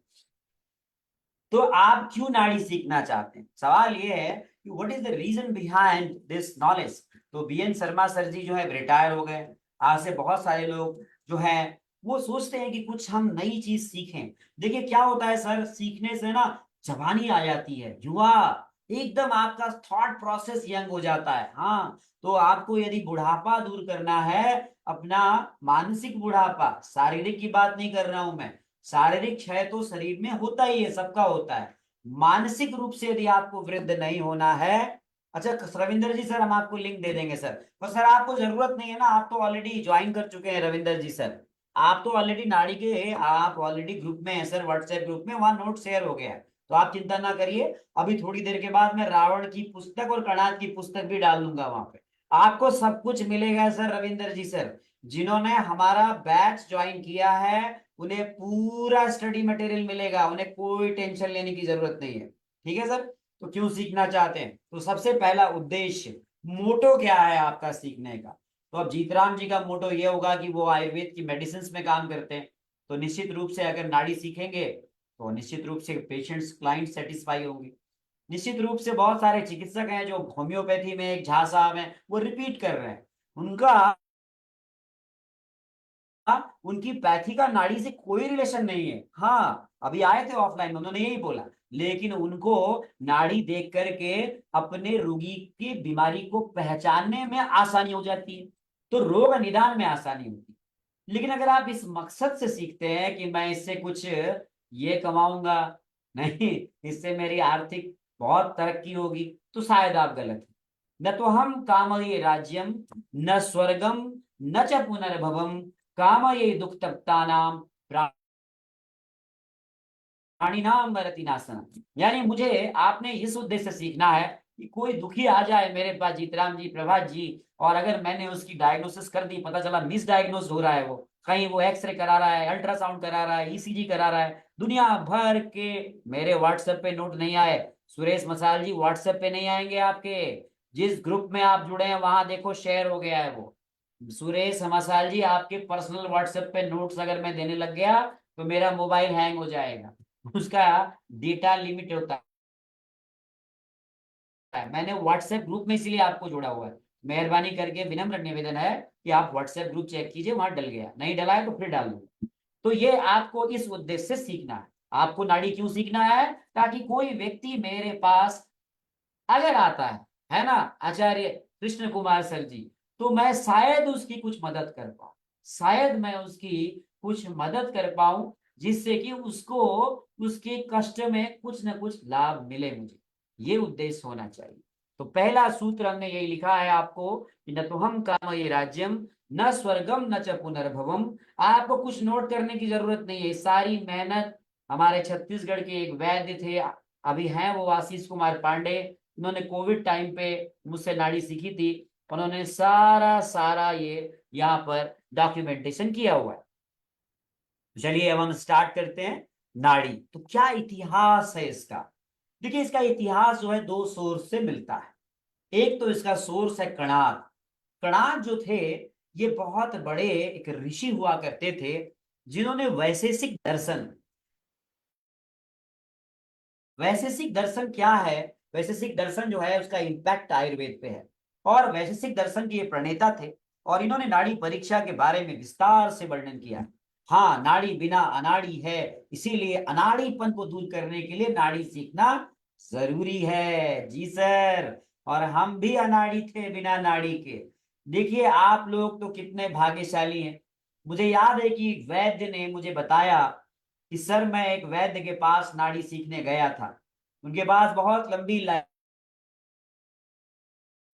तो आप क्यों नाड़ी सीखना चाहते हैं, सवाल ये है कि what is the reason behind this knowledge. तो बीएन शर्मा सर जी जो है रिटायर हो गए, आज से बहुत सारे लोग जो हैं वो सोचते हैं कि कुछ हम नई चीज सीखें। देखिए क्या होता है सर, सीखने से ना जवानी आ जाती है, युवा एकदम आपका थॉट प्रोसेस यंग हो जाता है। हाँ, तो आपको यदि बुढ़ापा दूर करना है, अपना मानसिक बुढ़ापा, शारीरिक की बात नहीं कर रहा हूं मैं, शारीरिक क्षय तो शरीर में होता ही है, सबका होता है, मानसिक रूप से यदि आपको वृद्ध नहीं होना है। अच्छा रविंदर जी सर हम आपको लिंक दे देंगे सर, पर सर आपको जरूरत नहीं है ना, आप तो ऑलरेडी ज्वाइन कर चुके हैं रविंदर जी सर, आप तो ऑलरेडी नाड़ी के, आप ऑलरेडी ग्रुप में है सर, व्हाट्सएप ग्रुप में, वहां नोट शेयर हो गया है, तो आप चिंता ना करिए। अभी थोड़ी देर के बाद मैं रावण की पुस्तक और कणाद की पुस्तक भी डाल दूंगा वहां पे, आपको सब कुछ मिलेगा सर रविंदर जी सर। जिन्होंने हमारा बैच ज्वाइन किया है उन्हें पूरा स्टडी मटेरियल मिलेगा, उन्हें कोई टेंशन लेने की जरूरत नहीं है, ठीक है सर। तो क्यों सीखना चाहते हैं, तो सबसे पहला उद्देश्य, मोटो क्या है आपका सीखने का। तो अब जीतराम जी का मोटो ये होगा कि वो आयुर्वेद की मेडिसिन में काम करते हैं, तो निश्चित रूप से अगर नाड़ी सीखेंगे तो निश्चित रूप से पेशेंट्स क्लाइंट सेटिस्फाई होंगे। निश्चित रूप से बहुत सारे चिकित्सक हैं जो होम्योपैथी में, एक झा साहब हैं वो रिपीट कर रहे हैं, उनका उनकी पैथी का नाड़ी से कोई रिलेशन नहीं है। हाँ अभी आए थे ऑफलाइन, उन्होंने यही बोला, लेकिन उनको नाड़ी देख करके अपने रोगी की बीमारी को पहचानने में आसानी हो जाती है, तो रोग निदान में आसानी होती है। लेकिन अगर आप इस मकसद से सीखते हैं कि मैं इससे कुछ ये कमाऊंगा, नहीं इससे मेरी आर्थिक बहुत तरक्की होगी, तो शायद आप गलत हैं। न तो हम कामये राज्यम न स्वर्गम न च पुनर्भवम कामये दुख तप्तानाम प्राणिनाम मरतिनाशनम, यानी मुझे आपने इस उद्देश्य से सीखना है कि कोई दुखी आ जाए मेरे पास जीतराम जी, प्रभात जी, और अगर मैंने उसकी डायग्नोसिस कर दी, पता चला मिस डायग्नोज हो रहा है, वो कहीं वो एक्सरे करा रहा है, अल्ट्रासाउंड करा रहा है, ईसीजी करा रहा है, दुनिया भर के मेरे व्हाट्सएप पे नोट नहीं आए, सुरेश मसाल जी व्हाट्सएप पे नहीं आएंगे आपके, जिस ग्रुप में आप जुड़े हैं वहां देखो शेयर हो गया है वो, सुरेश मसाल जी आपके पर्सनल व्हाट्सएप पे नोट्स अगर मैं देने लग गया तो मेरा मोबाइल हैंग हो जाएगा, उसका डेटा लिमिट होता है। मैंने व्हाट्सएप ग्रुप में इसीलिए आपको जोड़ा हुआ है, मेहरबानी करके विनम्र निवेदन है कि आप व्हाट्सएप ग्रुप चेक कीजिए, वहां डल गया, नहीं डला है तो फिर डाल दो। तो ये आपको इस उद्देश्य से सीखना है। आपको नाड़ी क्यों सीखना है, ताकि कोई व्यक्ति मेरे पास अगर आता है ना, आचार्य कृष्ण कुमार सर जी, तो मैं शायद उसकी कुछ मदद कर पाऊं, शायद मैं उसकी कुछ मदद कर पाऊं, जिससे कि उसको उसके कष्ट में कुछ ना कुछ लाभ मिले मुझे, ये उद्देश्य होना चाहिए। तो पहला सूत्र हमने यही लिखा है आपको कि न तो हम कामये राज्यम न स्वर्गम न च पुनर्भवम। आपको कुछ नोट करने की जरूरत नहीं है, सारी मेहनत हमारे छत्तीसगढ़ के एक वैद्य थे, अभी हैं वो आशीष कुमार पांडे, उन्होंने कोविड टाइम पे मुझसे नाड़ी सीखी थी, उन्होंने सारा सारा ये यहाँ पर डॉक्यूमेंटेशन किया हुआ है। चलिए अब हम स्टार्ट करते हैं नाड़ी। तो क्या इतिहास है इसका? देखिए, इसका इतिहास जो है दो सोर्स से मिलता है। एक तो इसका सोर्स है कणाद। कणाद जो थे, ये बहुत बड़े एक ऋषि हुआ करते थे, जिन्होंने वैशेषिक दर्शन क्या है? वैशेषिक दर्शन जो है उसका इम्पैक्ट आयुर्वेद पे है, और वैशेषिक दर्शन के ये प्रणेता थे, और इन्होंने नाड़ी परीक्षा के बारे में विस्तार से वर्णन किया। हाँ, नाड़ी बिना अनाड़ी है, इसीलिए अनाड़ीपन को दूर करने के लिए नाड़ी सीखना जरूरी है। जी सर। और हम भी अनाड़ी थे बिना नाड़ी के। देखिए, आप लोग तो कितने भाग्यशाली हैं। मुझे याद है कि एक वैद्य ने मुझे बताया कि सर, मैं एक वैद्य के पास नाड़ी सीखने गया था। उनके पास बहुत लंबी लाइन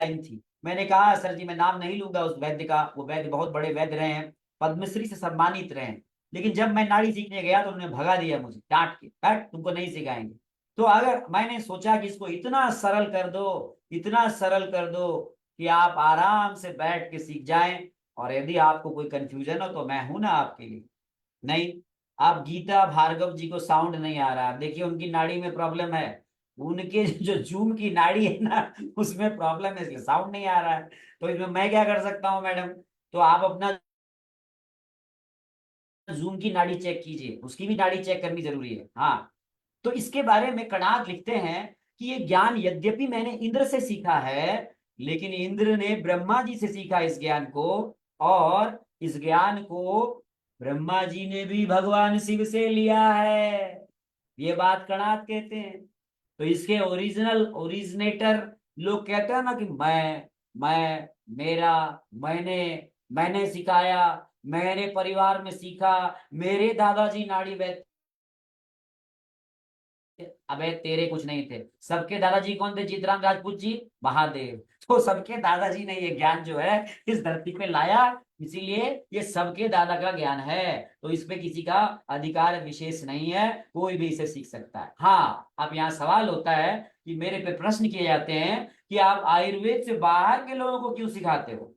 थी। मैंने कहा, सर जी, मैं नाम नहीं लूंगा उस वैद्य का, वो वैद्य बहुत बड़े वैद्य रहे हैं, पद्मश्री से सम्मानित रहे हैं। लेकिन जब मैं नाड़ी सीखने गया तो उन्होंने भगा दिया मुझे डांट के, बैठ, तुमको नहीं सिखाएंगे। तो अगर मैंने सोचा कि इसको इतना सरल कर दो, इतना सरल कर दो कि आप आराम से बैठ के सीख जाएं, और यदि आपको कोई कंफ्यूजन हो तो मैं हूं ना आपके लिए। नहीं, आप गीता भार्गव जी को साउंड नहीं आ रहा। देखिए, उनकी नाड़ी में प्रॉब्लम है। उनके जो जूम की नाड़ी है ना, उसमें प्रॉब्लम है, इसलिए साउंड नहीं आ रहा है। तो इसमें मैं क्या कर सकता हूँ मैडम? तो आप अपना जूम की नाड़ी चेक कीजिए, उसकी भी नाड़ी चेक करनी जरूरी है। हाँ, तो इसके बारे में कणाद लिखते हैं कि ये ज्ञान यद्यपि मैंने इंद्र से सीखा है, लेकिन इंद्र ने ब्रह्मा जी से सीखा इस ज्ञान को, और इस ज्ञान को ब्रह्मा जी ने भी भगवान शिव से लिया है। ये बात कणाद कहते हैं। तो इसके ओरिजिनेटर लोग कहते हैं ना कि मैं मेरा, मैंने मैंने सिखाया, मेरे परिवार में सीखा, मेरे दादाजी नाड़ी वैद्य। अबे, तेरे कुछ नहीं थे। सबके दादाजी कौन थे? जीतराम राजपूत जी, महादेव। तो सबके दादाजी ने ये ज्ञान जो है इस धरती पे लाया, इसीलिए ये सबके दादा का ज्ञान है। तो इसमें किसी का अधिकार विशेष नहीं है, कोई भी इसे सीख सकता है। हाँ, अब यहाँ सवाल होता है कि मेरे पे प्रश्न किए जाते हैं कि आप आयुर्वेद से बाहर के लोगों को क्यों सिखाते हो?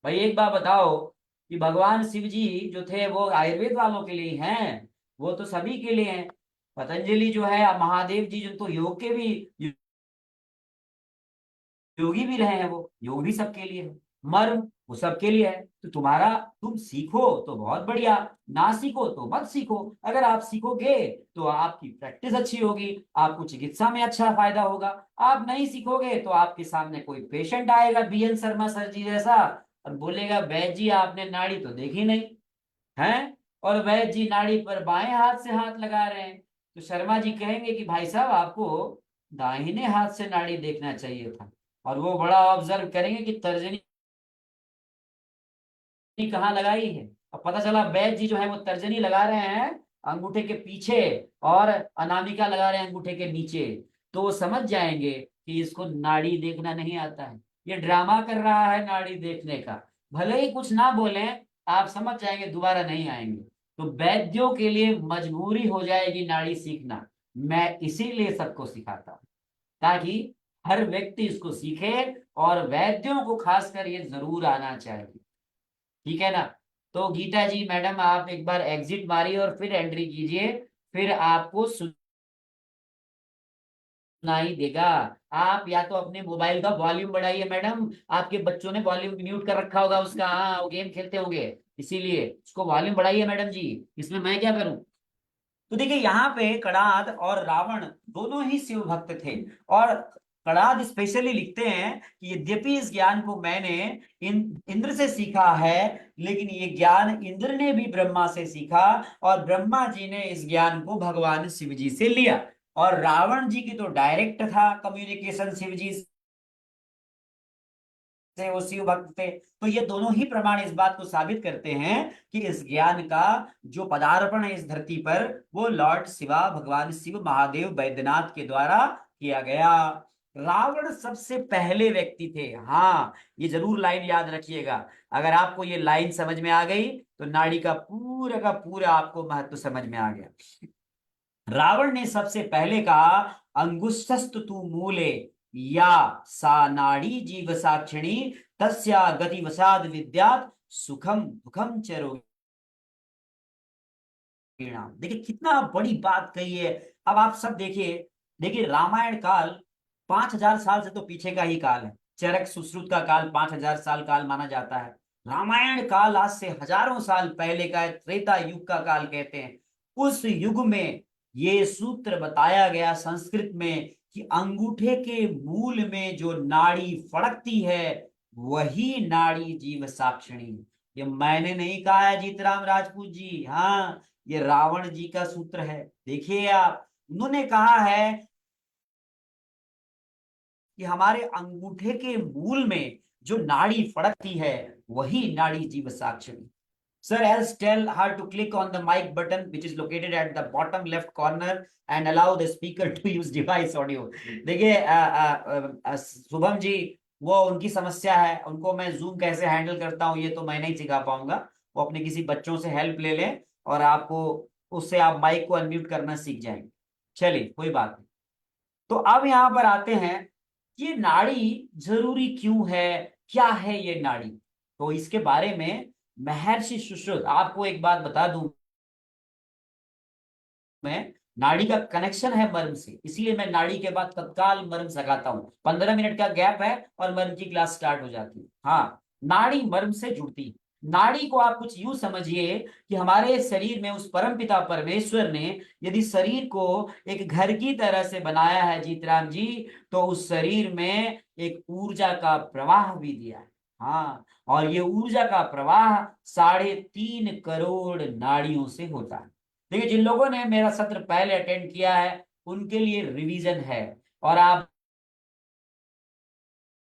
भाई, एक बात बताओ कि भगवान शिव जी जो थे वो आयुर्वेद वालों के लिए हैं? वो तो सभी के लिए हैं। पतंजलि जो है, महादेव जी जो तो योग के भी योगी भी रहे हैं, वो योग भी सबके लिए है। मर्म, वो सबके लिए है। तो तुम सीखो तो बहुत बढ़िया, ना सीखो तो मत सीखो। अगर आप सीखोगे तो आपकी प्रैक्टिस अच्छी होगी, आपको चिकित्सा में अच्छा फायदा होगा। आप नहीं सीखोगे तो आपके सामने कोई पेशेंट आएगा बीएन शर्मा सर जी जैसा, और बोलेगा, वैद्य जी आपने नाड़ी तो देखी नहीं है, और वैद्य जी नाड़ी पर बाएं हाथ से हाथ लगा रहे हैं। तो शर्मा जी कहेंगे कि भाई साहब, आपको दाहिने हाथ से नाड़ी देखना चाहिए था। और वो बड़ा ऑब्जर्व करेंगे कि तर्जनी कहाँ लगाई है। अब पता चला वैद्य जी जो है वो तर्जनी लगा रहे हैं अंगूठे के पीछे, और अनामिका लगा रहे हैं अंगूठे के नीचे। तो वो समझ जाएंगे कि इसको नाड़ी देखना नहीं आता है, ये ड्रामा कर रहा है नाड़ी देखने का। भले ही कुछ ना बोले, आप समझ जाएंगे, दोबारा नहीं आएंगे। तो वैद्यों के लिए मजबूरी हो जाएगी नाड़ी सीखना। मैं इसीलिए सबको सिखाता हूँ, ताकि हर व्यक्ति इसको सीखे, और वैद्यों को खासकर ये जरूर आना चाहिए। ठीक है ना? तो गीता जी मैडम, आप एक बार एग्जिट मारिए और फिर एंट्री कीजिए, फिर आपको सुनाई देगा। आप या तो अपने मोबाइल का वॉल्यूम बढ़ाइए मैडम, आपके बच्चों ने वॉल्यूम म्यूट कर रखा होगा उसका, हाँ, वो गेम खेलते होंगे, इसीलिए उसको वॉल्यूम बढ़ाइए मैडम जी। इसमें मैं क्या करूं? तो देखिए, यहाँ पे कणाद और रावण दोनों ही शिव भक्त थे। और कणाद स्पेशली लिखते हैं कि यद्यपि इस ज्ञान को मैंने इंद्र से सीखा है, लेकिन ये ज्ञान इंद्र ने भी ब्रह्मा से सीखा, और ब्रह्मा जी ने इस ज्ञान को भगवान शिव जी से लिया। और रावण जी की तो डायरेक्ट था कम्युनिकेशन शिव जी से, वो शिव भक्त थे। तो ये दोनों ही प्रमाण इस बात को साबित करते हैं कि इस ज्ञान का जो पदार्पण है इस धरती पर, वो लॉर्ड शिवा, भगवान शिव, महादेव, बैद्यनाथ के द्वारा किया गया। रावण सबसे पहले व्यक्ति थे। हाँ, ये जरूर लाइन याद रखिएगा। अगर आपको ये लाइन समझ में आ गई तो नाड़ी का पूरा आपको महत्व समझ में आ गया। रावण ने सबसे पहले कहा, अंगुष्ठस्तु तू मूले, या सा नाड़ी जीव साक्षिणी, तस्या गति वसाद विद्यात, सुखम दुखम चरो। परिणाम। देखिए कितना बड़ी बात कही है। अब आप सब देखिए, देखिए रामायण काल 5,000 साल से तो पीछे का ही काल है। चरक सुश्रुत का काल 5,000 साल काल माना जाता है। रामायण काल आज से हजारों साल पहले का है, त्रेता युग का काल कहते हैं। उस युग में ये सूत्र बताया गया संस्कृत में कि अंगूठे के मूल में जो नाड़ी फड़कती है वही नाड़ी जीव साक्षिणी। ये मैंने नहीं कहा है जीतराम राजपूत जी, हाँ ये रावण जी का सूत्र है। देखिए आप, उन्होंने कहा है कि हमारे अंगूठे के मूल में जो नाड़ी फड़कती है वही नाड़ी जीव साक्षिणी। Sir, else tell her to click on the mic button which is located at the bottom left corner and allow the speaker to use device audio. देखिए शुभम जी, वो उनकी समस्या है, उनको मैं जूम कैसे हैंडल करता हूँ ये तो मैं नहीं सिखा पाऊंगा। वो अपने किसी बच्चों से हेल्प ले लें और आपको उससे आप माइक को अनम्यूट करना सीख जाएंगे। चलिए कोई बात नहीं। तो अब यहाँ पर आते हैं, ये नाड़ी जरूरी क्यों है, क्या है ये नाड़ी। तो इसके बारे में महर्षि सुश्रुत, आपको एक बात बता दूं मैं, नाड़ी का कनेक्शन है मर्म से, इसलिए मैं नाड़ी के बाद तत्काल मर्म सगाता हूं। 15 मिनट का गैप है और मर्म की क्लास स्टार्ट हो जाती है। हाँ, नाड़ी मर्म से जुड़ती है। नाड़ी को आप कुछ यूं समझिए कि हमारे शरीर में उस परमपिता परमेश्वर ने यदि शरीर को एक घर की तरह से बनाया है जीतराम जी, तो उस शरीर में एक ऊर्जा का प्रवाह भी दिया है। हाँ, और ये ऊर्जा का प्रवाह 3.5 करोड़ नाड़ियों से होता है। देखिए जिन लोगों ने मेरा सत्र पहले अटेंड किया है उनके लिए रिवीजन है। और आप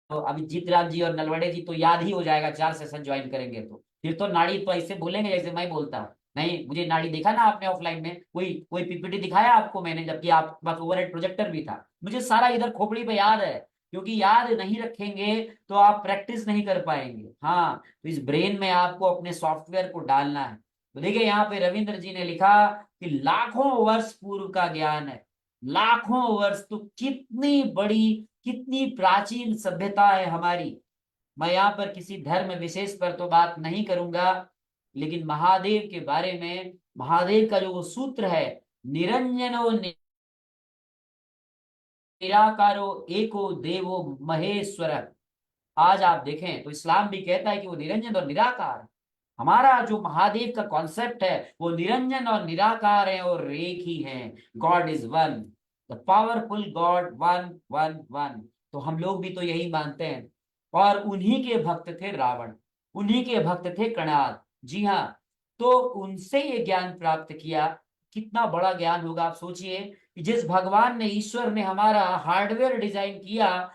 तो अभी जीतराम जी और नलवड़े जी तो याद ही हो जाएगा, 4 सेशन ज्वाइन करेंगे तो फिर तो नाड़ी तो ऐसे बोलेंगे जैसे मैं बोलता हूँ। नहीं, मुझे नाड़ी देखा ना आपने ऑफलाइन में, कोई कोई पीपीटी दिखाया आपको मैंने, जबकि आपके पास ओवरहेड प्रोजेक्टर भी था। मुझे सारा इधर खोपड़ी पे याद है, क्योंकि याद नहीं रखेंगे तो आप प्रैक्टिस नहीं कर पाएंगे। हाँ, तो इस ब्रेन में आपको अपने सॉफ्टवेयर को डालना है। तो देखिए यहाँ पे रविंद्र जी ने लिखा कि लाखों वर्ष पूर्व का ज्ञान है। लाखों वर्ष, तो कितनी बड़ी, कितनी प्राचीन सभ्यता है हमारी। मैं यहाँ पर किसी धर्म विशेष पर तो बात नहीं करूंगा, लेकिन महादेव के बारे में, महादेव का जो वो सूत्र है, निरंजनो निराकारो एको देवो महेश्वर, आज आप देखें तो इस्लाम भी कहता है कि वो निरंजन और निराकार है। हमारा जो महादेव का कॉन्सेप्ट है वो निरंजन और निराकार है और एक ही है। God is one, the powerful God, one one one. तो हम लोग भी तो यही मानते हैं। और उन्हीं के भक्त थे रावण, उन्हीं के भक्त थे कणाद। जी हाँ, तो उनसे ये ज्ञान प्राप्त किया। कितना बड़ा ज्ञान होगा आप सोचिए कि जिस भगवान ने, ईश्वर ने हमारा हार्डवेयर डिजाइन किया,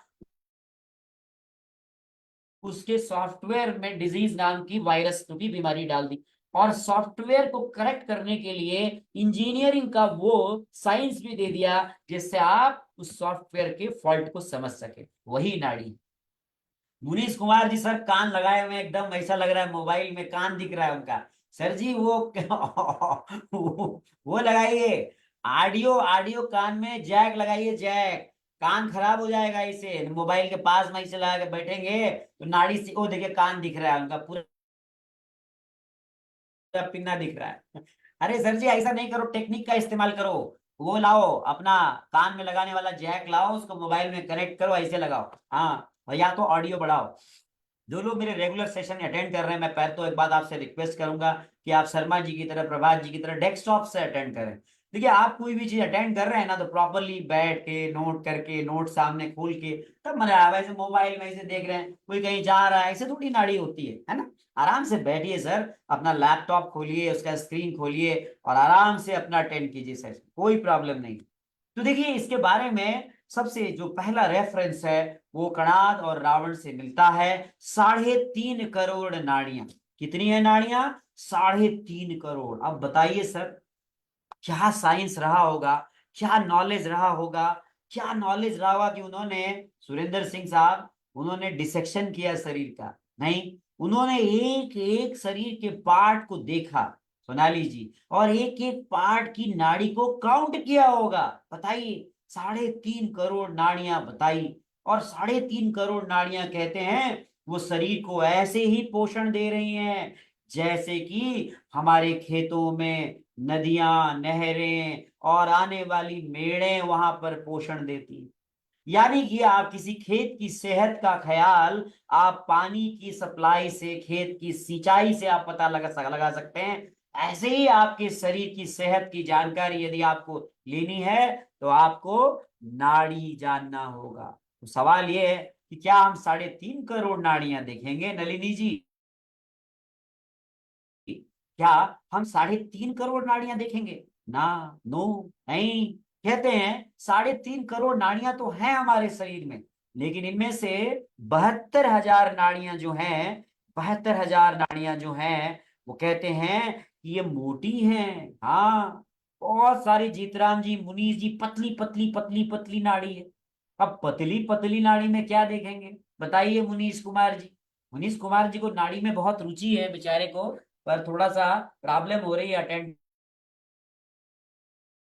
उसके सॉफ्टवेयर में डिजीज नाम की वायरस की बीमारी डाल दी। और सॉफ्टवेयर को करेक्ट करने के लिए इंजीनियरिंग का वो साइंस भी दे दिया जिससे आप उस सॉफ्टवेयर के फॉल्ट को समझ सके। वही नाड़ी। मुनीश कुमार जी सर कान लगाए हुए, एकदम ऐसा लग रहा है मोबाइल में कान दिख रहा है उनका। सर जी वो वो लगाइए, ऑडियो ऑडियो कान में जैक लगाइए, जैक। कान खराब हो जाएगा इसे, मोबाइल के पास में इसे लगा के बैठेंगे तो नाड़ी से, ओ देखिए कान दिख रहा है उनका, पूरा पिन्ना दिख रहा है। अरे सर जी ऐसा नहीं करो, टेक्निक का इस्तेमाल करो। वो लाओ अपना कान में लगाने वाला जैक लाओ, उसको मोबाइल में कनेक्ट करो, ऐसे लगाओ। हाँ, और या तो ऑडियो बढ़ाओ। जो लोग मेरे रेगुलर सेशन अटेंड कर रहे हैं, मैं पहले तो एक बात आपसे रिक्वेस्ट करूंगा कि आप शर्मा जी की तरह, प्रभात जी की तरह डेस्कटॉप से अटेंड करें। देखिए आप कोई भी चीज अटेंड कर रहे हैं ना, तो प्रॉपरली बैठ के नोट करके, नोट सामने खोल के तब मजा आया। वैसे मोबाइल में ऐसे देख रहे हैं, कोई कहीं जा रहा है, ऐसे थोड़ी नाड़ी होती है ना। आराम से बैठिए सर, अपना लैपटॉप खोलिए, उसका स्क्रीन खोलिए और आराम से अपना अटेंड कीजिए सर, कोई प्रॉब्लम नहीं। तो देखिए इसके बारे में सबसे जो पहला रेफरेंस है वो कणाद और रावण से मिलता है। 3.5 करोड़ नाड़ियां। कितनी है नाड़ियां? 3.5 करोड़। अब बताइए सर, क्या साइंस रहा होगा, क्या नॉलेज रहा होगा, क्या नॉलेज रहा होगा कि उन्होंने, सुरेंद्र सिंह साहब, उन्होंने डिसेक्शन किया शरीर का? नहीं, उन्होंने एक एक शरीर के पार्ट को देखा, सोनाली जी, और एक एक पार्ट की नाड़ी को काउंट किया होगा। बताइए, 3.5 करोड़ नाड़ियां बताई। और 3.5 करोड़ नाड़ियां कहते हैं वो शरीर को ऐसे ही पोषण दे रही हैं जैसे कि हमारे खेतों में नदियां, नहरें और आने वाली मेड़ें वहां पर पोषण देती है। यानी कि आप किसी खेत की सेहत का ख्याल आप पानी की सप्लाई से, खेत की सिंचाई से आप पता लगा सकते हैं। ऐसे ही आपके शरीर की सेहत की जानकारी यदि आपको लेनी है तो आपको नाड़ी जानना होगा। तो सवाल यह है कि क्या हम 3.5 करोड़ नाड़ियां देखेंगे नलिनी जी? क्या हम 3.5 करोड़ नाड़ियां देखेंगे? ना, नो, नहीं। कहते हैं 3.5 करोड़ नाड़ियां तो हैं हमारे शरीर में, लेकिन इनमें से 72,000 नाड़ियां जो हैं, 72,000 नाड़ियां जो हैं, वो कहते हैं कि ये मोटी हैं। हाँ, बहुत सारी, जीतराम जी, मुनीष जी, पतली पतली पतली पतली नाड़ी है। अब पतली पतली नाड़ी में क्या देखेंगे बताइए मुनीष कुमार जी? मुनीष कुमार जी को नाड़ी में बहुत रुचि है बेचारे को, पर थोड़ा सा प्रॉब्लम हो रही है अटेंड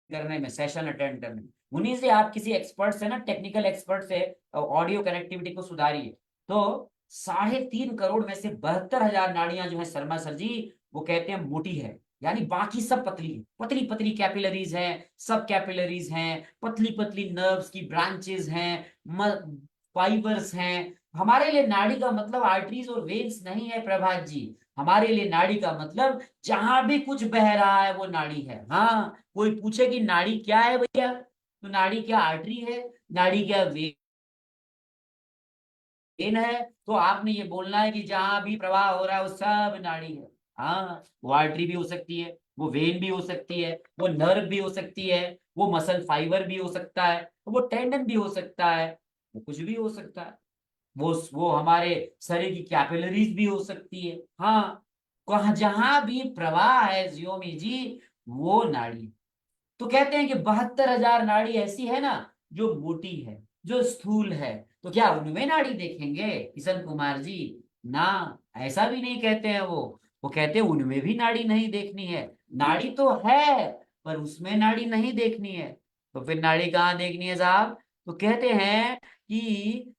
करने में, सेशन अटेंड करने में। मुनीष जी, आप किसी एक्सपर्ट से ना, टेक्निकल एक्सपर्ट से ऑडियो कनेक्टिविटी को सुधारिए। तो 3.5 करोड़ में से 72,000 नाड़ियां जो है शर्मा सर जी, वो कहते हैं मोटी है, यानी बाकी सब पतली है। पतली पतली कैपिलरीज हैं, सब कैपिलरीज हैं, पतली पतली नर्व्स की ब्रांचेस हैं, फाइबर्स हैं। हमारे लिए नाड़ी का मतलब आर्टरीज और वेन्स नहीं है प्रभात जी। हमारे लिए नाड़ी का मतलब जहां भी कुछ बह रहा है वो नाड़ी है। हाँ, कोई पूछे कि नाड़ी क्या है भैया, तो नाड़ी क्या आर्टरी है, नाड़ी क्या वेन है, तो आपने ये बोलना है कि जहां भी प्रवाह हो रहा है वो सब नाड़ी है। हाँ, वो आर्टरी भी हो सकती है, वो वेन भी हो सकती है, वो नर्व भी हो सकती है, वो मसल फाइबर भी हो सकता है, वो टेंडन भी हो सकता है, वो कुछ भी हो सकता है। वो हमारे शरीर की कैपिलरीज भी हो सकती है। हाँ, कहा जहां भी प्रवाह है जियोमी जी, वो नाड़ी। तो कहते हैं कि 72,000 नाड़ी ऐसी है ना जो मोटी है, जो स्थूल है। तो क्या उनमें नाड़ी देखेंगे किशन कुमार जी? ना, ऐसा भी नहीं कहते हैं वो कहते हैं उनमें भी नाड़ी नहीं देखनी है। नाड़ी तो है, पर उसमें नाड़ी नहीं देखनी है। तो फिर नाड़ी कहाँ देखनी है साहब? तो कहते हैं कि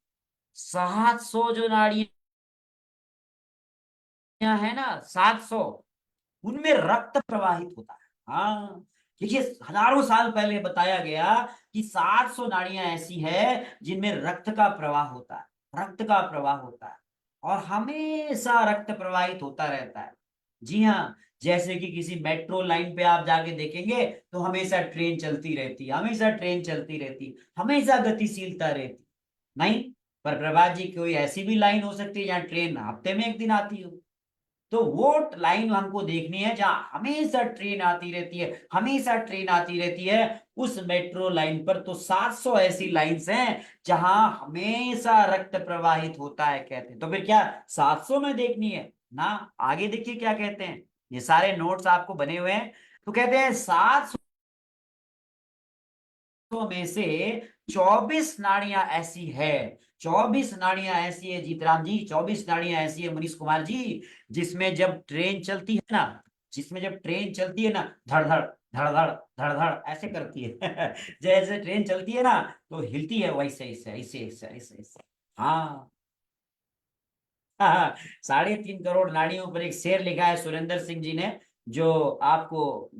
700 जो नाड़ियां है ना, 700, उनमें रक्त प्रवाहित होता है। हाँ, देखिए, हजारों साल पहले बताया गया कि 700 नाड़ियां ऐसी है जिनमें रक्त का प्रवाह होता है, रक्त का प्रवाह होता है, और हमेशा रक्त प्रवाहित होता रहता है। जी हाँ, जैसे कि किसी मेट्रो लाइन पे आप जाके देखेंगे तो हमेशा ट्रेन चलती रहती है, हमेशा ट्रेन चलती रहती है, हमेशा गतिशीलता रहती। नहीं, पर प्रभात जी, कोई ऐसी भी लाइन हो सकती है जहाँ ट्रेन हफ्ते में एक दिन आती हो। तो वो लाइन हमको देखनी है जहां हमेशा ट्रेन आती रहती है, हमेशा ट्रेन आती रहती है। उस मेट्रो लाइन पर तो 700 ऐसी लाइंस हैं जहां हमेशा रक्त प्रवाहित होता है, कहते हैं। तो फिर क्या 700 में देखनी है? ना, आगे देखिए क्या कहते हैं। ये सारे नोट्स आपको बने हुए हैं। तो कहते हैं 700 में से 24 नाड़ियां ऐसी है, 24 नाड़ियां ऐसी है जीतराम जी, 24 नाड़ियां ऐसी है मनीष कुमार जी, जिसमें जब ट्रेन चलती है ना, जिसमें जब ट्रेन चलती है ना, धड़ धड़ धड़ धड़ धड़ धड़ ऐसे करती है। जैसे ट्रेन चलती है ना तो हिलती है, वैसे ऐसे ऐसे ऐसे ऐसे ऐसे। हाँ, हाँ, 3.5 करोड़ नाड़ियों पर एक शेर लिखा है सुरेंद्र सिंह जी ने, जो आपको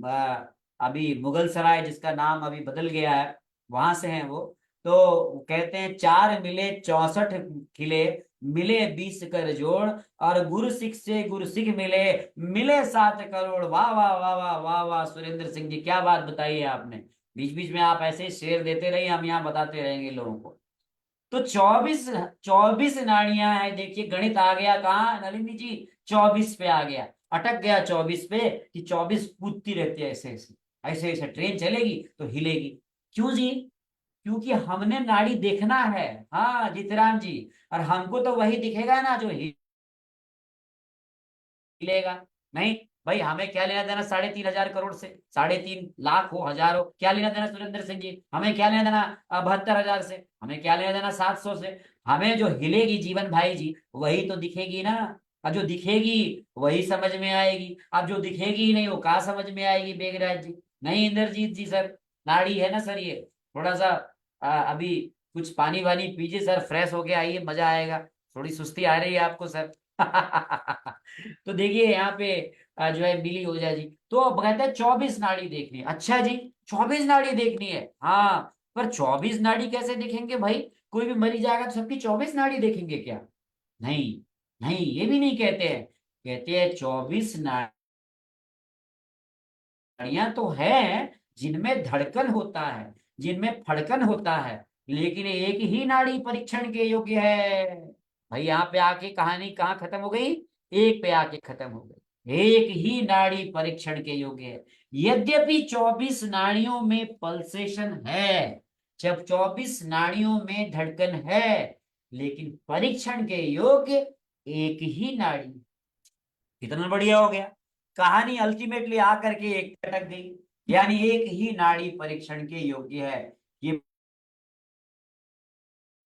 अभी मुगल सराय, जिसका नाम अभी बदल गया है, वहां से हैं वो। तो कहते हैं, 4 मिले 64 खिले, मिले 20 कर जोड़, और गुरु सिख से गुरु सिख मिले, मिले 7 करोड़। वाह वाह वाह वाह वाह वाह, सुरेंद्र सिंह जी क्या बात बताई है आपने। बीच बीच में आप ऐसे शेर देते रहिए, हम यहाँ बताते रहेंगे लोगों को। तो 24 नाड़ियां हैं। देखिए, गणित आ गया कहाँ नलिनी जी? 24 पे आ गया, अटक गया 24 पे, कि 24 कूदती रहती है ऐसे ऐसे ऐसे ऐसे। ट्रेन चलेगी तो हिलेगी। क्यों जी? क्योंकि हमने नाड़ी देखना है। हाँ जीतराम जी, और हमको तो वही दिखेगा ना जो मिलेगा। नहीं भाई, हमें क्या लेना देना 3,500 करोड़ से? 3.5 लाख हो, हजार हो, क्या लेना देना सुरेंद्र सिंह जी? हमें क्या लेना देना 72,000 से? हमें क्या लेना देना 700 से? हमें जो हिलेगी जीवन भाई जी, वही तो दिखेगी ना। और जो दिखेगी वही समझ में आएगी। अब जो दिखेगी ही नहीं, वो कहाँ समझ में आएगी बेगराज जी? नहीं इंद्रजीत जी सर, नाड़ी है ना सर ये, थोड़ा सा अभी कुछ पानी वानी पीजिए सर, फ्रेश होके आइए, मजा आएगा। थोड़ी सुस्ती आ रही है आपको सर। तो देखिए यहाँ पे जो है मिली ओझा जी। तो अब कहते हैं 24 नाड़ी देखनी है। अच्छा जी, 24 नाड़ी देखनी है, हाँ, पर 24 नाड़ी कैसे देखेंगे भाई? कोई भी मरी जाएगा तो सबकी 24 नाड़ी देखेंगे क्या? नहीं, नहीं, ये भी नहीं कहते हैं। कहते हैं 24 नाड़ियां तो है जिनमें धड़कन होता है, जिनमें फड़कन होता है, लेकिन एक ही नाड़ी परीक्षण के योग्य है। भाई यहाँ पे आके कहानी कहाँ खत्म हो गई? एक पे आके खत्म हो गई। एक ही नाड़ी परीक्षण के योग्य है। यद्यपि 24 नाड़ियों में पल्सेशन है, जब 24 नाड़ियों में धड़कन है, लेकिन परीक्षण के योग्य एक ही नाड़ी। कितना बढ़िया हो गया। कहानी अल्टीमेटली आकर के एक अटक गई, यानी एक ही नाड़ी परीक्षण के योग्य है। ये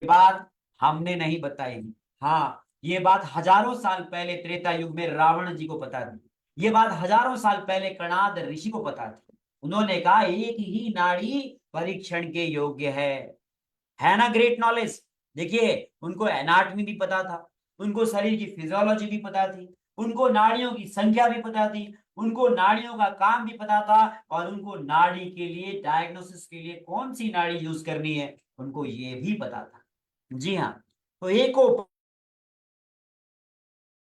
बात हमने नहीं बताई, हाँ, ये बात हजारों साल पहले त्रेता युग में रावण जी को पता थी। ये बात हजारों साल पहले कणाद ऋषि को पता थी। उन्होंने कहा एक ही नाड़ी परीक्षण के योग्य है ना? Great knowledge. देखिए, उनको एनाटमी भी पता था, उनको शरीर की फिजियोलॉजी भी पता थी, उनको नाड़ियों की संख्या भी पता थी, उनको नाड़ियों का काम भी पता था, और उनको नाड़ी के लिए डायग्नोसिस के लिए कौन सी नाड़ी यूज करनी है उनको ये भी पता था। जी हाँ, तो एको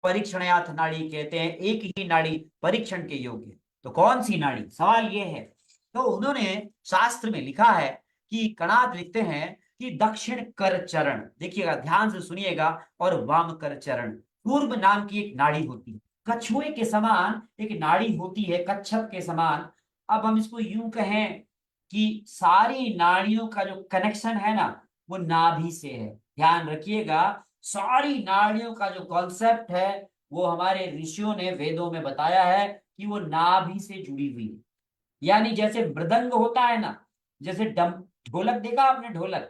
परीक्षणार्थ नाड़ी कहते हैं, एक ही नाड़ी परीक्षण के योग्य। तो कौन सी नाड़ी, सवाल ये है। तो उन्होंने शास्त्र में लिखा है कि कणाद लिखते हैं कि दक्षिण कर चरण, देखिएगा ध्यान से सुनिएगा, और वाम कर चरण, पूर्व नाम की एक नाड़ी होती है, कछुए के समान एक नाड़ी होती है, कच्छप के समान। अब हम इसको यूं कहें कि सारी नाड़ियों का जो कनेक्शन है ना, वो नाभि से है। ध्यान रखिएगा, सारी नाड़ियों का जो कॉन्सेप्ट है वो हमारे ऋषियों ने वेदों में बताया है कि वो नाभि से जुड़ी हुई है। यानी जैसे मृदंग होता है ना, जैसे डम ढोलक देखा आपने, ढोलक,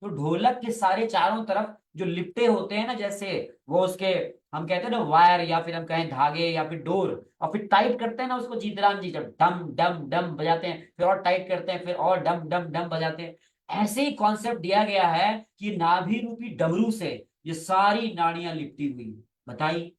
तो ढोलक के सारे चारों तरफ जो लिपटे होते हैं ना, जैसे वो उसके, हम कहते हैं ना वायर, या फिर हम कहें धागे, या फिर डोर, और फिर टाइट करते हैं ना उसको, जीतराम जी जब डम डम डम बजाते हैं, फिर और टाइट करते हैं, फिर और डम डम डम बजाते हैं। ऐसे ही कॉन्सेप्ट दिया गया है कि नाभि रूपी डमरू से ये सारी नाड़ियां लिपटी हुई हैं। बताइए